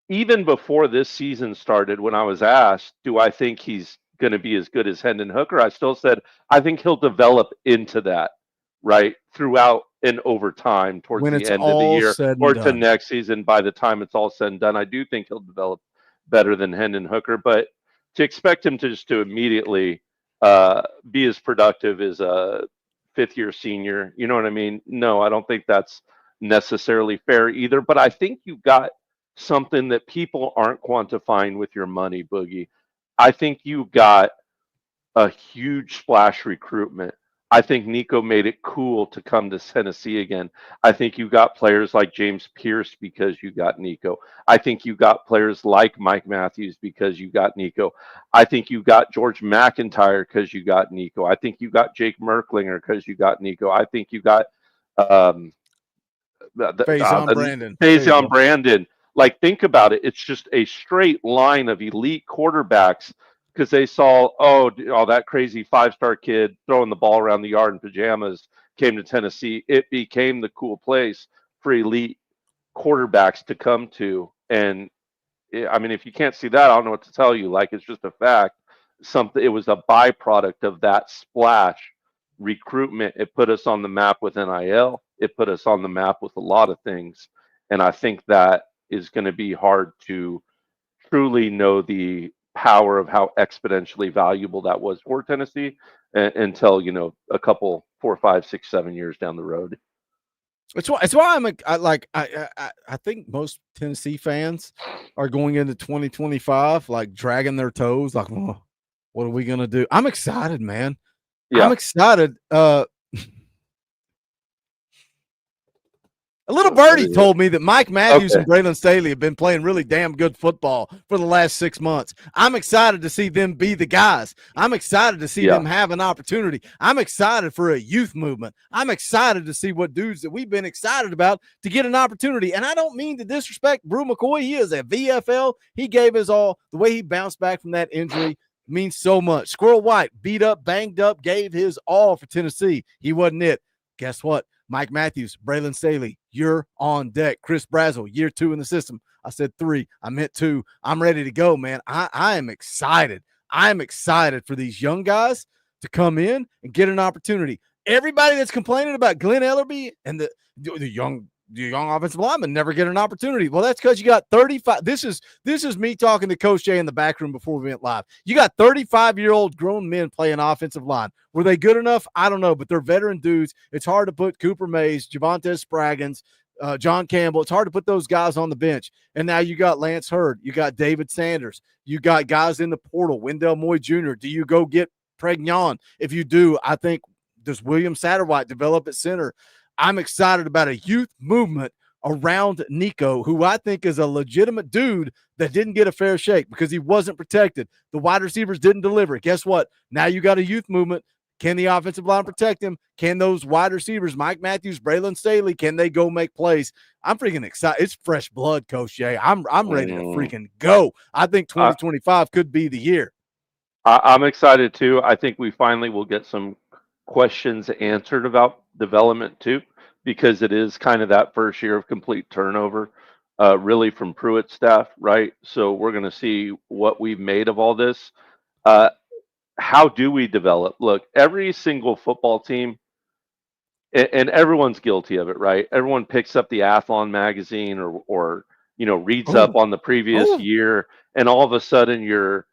even before this season started, when I was asked, do I think he's going to be as good as Hendon Hooker, I still said, I think he'll develop into that, right, throughout and over time towards the end of the year or to next season. By the time it's all said and done, I do think he'll develop better than Hendon Hooker. But to expect him to just to immediately be as productive as a fifth-year senior, you know what I mean? No, I don't think that's necessarily fair either. But I think you got something that people aren't quantifying with your money, Boogie. I think you got a huge splash recruitment. I think Nico made it cool to come to Tennessee again. I think you got players like James Pierce because you got Nico. I think you got players like Mike Matthews because you got Nico. I think you got George McIntyre because you got Nico. I think you got Jake Merklinger because you got Nico. I think you got Faison Brandon. Like, think about it. It's just a straight line of elite quarterbacks because they saw, that crazy five-star kid throwing the ball around the yard in pajamas came to Tennessee. It became the cool place for elite quarterbacks to come to. And, I mean, if you can't see that, I don't know what to tell you. Like, it's just a fact. It was a byproduct of that splash recruitment. It put us on the map with NIL. It put us on the map with a lot of things. And I think that is going to be hard to truly know the power of how exponentially valuable that was for Tennessee until, a couple, 4, 5, 6, 7 years down the road. It's why I think most Tennessee fans are going into 2025 like dragging their toes, like, oh, what are we gonna do? I'm excited, man. Yeah. I'm excited. A little birdie told me that Mike Matthews and Braylon Staley have been playing really damn good football for the last 6 months. I'm excited to see them be the guys. I'm excited to see them have an opportunity. I'm excited for a youth movement. I'm excited to see what dudes that we've been excited about to get an opportunity. And I don't mean to disrespect Brew McCoy. He is a VFL. He gave his all. The way he bounced back from that injury means so much. Squirrel White, beat up, banged up, gave his all for Tennessee. He wasn't it. Guess what? Mike Matthews, Braylon Staley, you're on deck. Chris Brazzell, year 2 in the system. I said 3. I meant 2. I'm ready to go, man. I am excited. I am excited for these young guys to come in and get an opportunity. Everybody that's complaining about Glenn Ellerby and the young offensive linemen never get an opportunity. Well, that's because you got 35. This is me talking to Coach Jay in the back room before we went live. You got 35-year-old grown men playing offensive line. Were they good enough? I don't know, but they're veteran dudes. It's hard to put Cooper Mays, Javonte Spraggins, John Campbell. It's hard to put those guys on the bench. And now you got Lance Hurd. You got David Sanders. You got guys in the portal. Wendell Moy Jr. Do you go get Pregnon? If you do, I think, does William Satterwhite develop at center? I'm excited about a youth movement around Nico, who I think is a legitimate dude that didn't get a fair shake because he wasn't protected. The wide receivers didn't deliver. Guess what? Now you got a youth movement. Can the offensive line protect him? Can those wide receivers, Mike Matthews, Braylon Staley, can they go make plays? I'm freaking excited. It's fresh blood, Coach Jay. I'm ready to freaking go. I think 2025 could be the year. I'm excited too. I think we finally will get some questions answered about development too, because it is kind of that first year of complete turnover, really from Pruitt's staff, right? So we're going to see what we've made of all this. How do we develop? Look, every single football team, and everyone's guilty of it, right? Everyone picks up the Athlon magazine or reads up on the previous year, and all of a sudden you're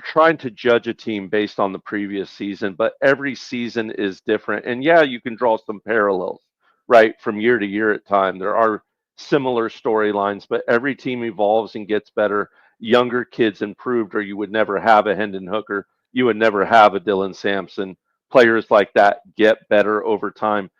trying to judge a team based on the previous season, but every season is different. And yeah, you can draw some parallels, right? From year to year at time. There are similar storylines, but every team evolves and gets better. Younger kids improved, or you would never have a Hendon Hooker. You would never have a Dylan Sampson. Players like that get better over time.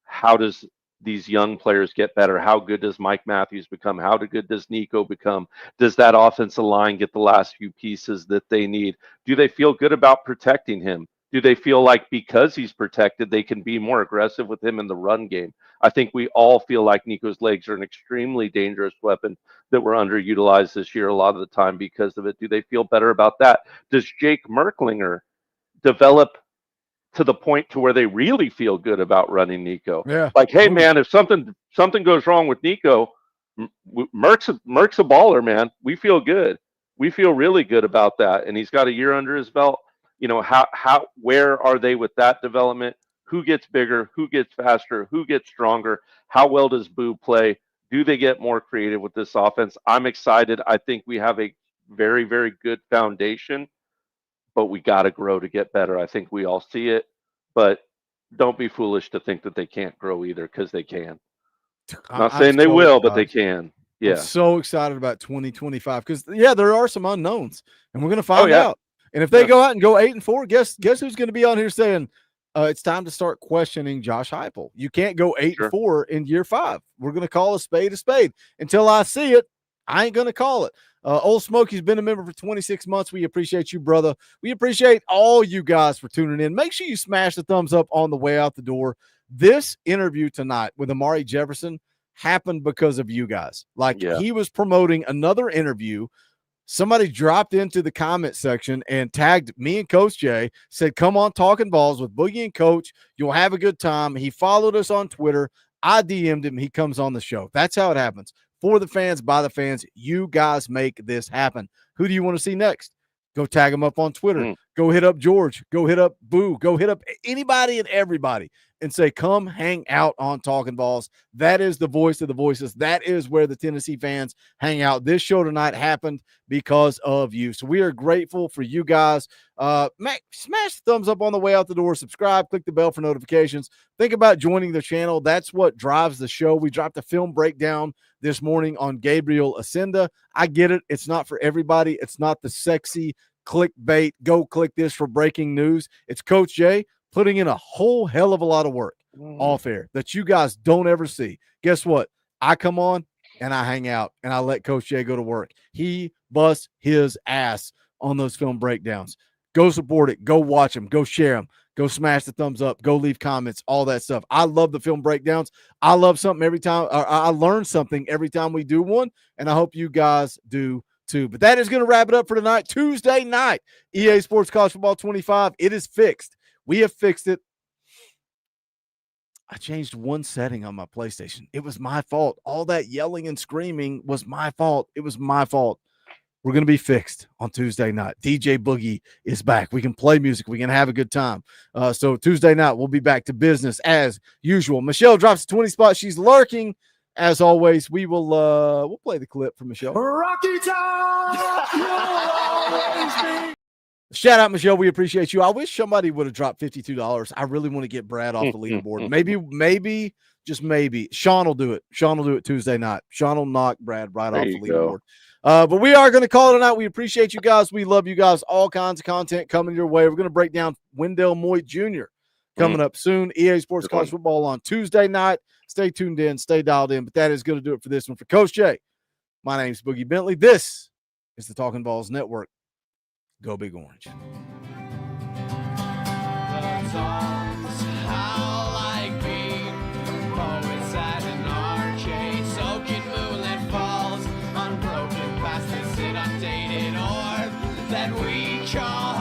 How does these young players get better? How good does Mike Matthews become? How good does Nico become? Does that offensive line get the last few pieces that they need? Do they feel good about protecting him? Do they feel like because he's protected, they can be more aggressive with him in the run game? I think we all feel like Nico's legs are an extremely dangerous weapon that were underutilized this year a lot of the time because of it. Do they feel better about that? Does Jake Merklinger develop to the point to where they really feel good about running Nico? Yeah. Like, hey man, if something goes wrong with Nico, Merck's a baller, man. We feel good. We feel really good about that. And he's got a year under his belt. Where are they with that development? Who gets bigger? Who gets faster? Who gets stronger? How well does Boo play? Do they get more creative with this offense? I'm excited. I think we have a very, very good foundation, but we got to grow to get better. I think we all see it, but don't be foolish to think that they can't grow either, because they can. I'm not saying they will, but they can. Yeah. I'm so excited about 2025 because, there are some unknowns, and we're going to find out. And if they go out and go 8-4, guess who's going to be on here saying it's time to start questioning Josh Heupel? You can't go 8-4 in year 5. We're going to call a spade a spade. Until I see it, I ain't going to call it. Old Smokey's been a member for 26 months. We appreciate you, brother. We appreciate all you guys for tuning in. Make sure you smash the thumbs up on the way out the door. This interview tonight with Amari Jefferson happened because of you guys. He was promoting another interview. Somebody dropped into the comment section and tagged me and Coach Jay, said, come on, Talkin VAWLS with Boogie and Coach. You'll have a good time. He followed us on Twitter. I DM'd him. He comes on the show. That's how it happens. For the fans, by the fans, you guys make this happen. Who do you want to see next? Go tag him up on Twitter. Go hit up George. Go hit up Boo. Go hit up anybody and everybody and say, come hang out on Talkin VAWLS. That is the voice of the voices. That is where the Tennessee fans hang out. This show tonight happened because of you. So we are grateful for you guys. Smash the thumbs up on the way out the door. Subscribe. Click the bell for notifications. Think about joining the channel. That's what drives the show. We dropped a film breakdown this morning on Gabriel Ascenda. I get it. It's not for everybody. It's not the sexy clickbait. Go click this for breaking news. It's Coach Jay putting in a whole hell of a lot of work off air that you guys don't ever see. Guess what? I come on and I hang out and I let Coach Jay go to work. He busts his ass on those film breakdowns. Go support it. Go watch them. Go share them. Go smash the thumbs up. Go leave comments, all that stuff. I love the film breakdowns. I love something every time. I learn something every time we do one, and I hope you guys do too. But that is going to wrap it up for tonight. Tuesday night, EA Sports College Football 25. It is fixed. We have fixed it. I changed one setting on my PlayStation. It was my fault. All that yelling and screaming was my fault. It was my fault. We're going to be fixed on Tuesday night. DJ Boogie is back. We can play music. We can have a good time. So Tuesday night, we'll be back to business as usual. Michelle drops a 20 spot. She's lurking. As always, we'll play the clip from Michelle. Rocky Top, you'll always be. Shout out, Michelle. We appreciate you. I wish somebody would have dropped $52. I really want to get Brad off the leaderboard. Maybe, just maybe. Sean will do it. Sean will do it Tuesday night. Sean will knock Brad right off the leaderboard. But we are going to call it a night. We appreciate you guys. We love you guys. All kinds of content coming your way. We're going to break down Wendell Moy Jr. coming up soon. EA Sports College Football on Tuesday night. Stay tuned in. Stay dialed in. But that is going to do it for this one. For Coach Jay, my name's Boogie Bentley. This is the Talkin VAWLS Network. Go Big Orange. That we charge.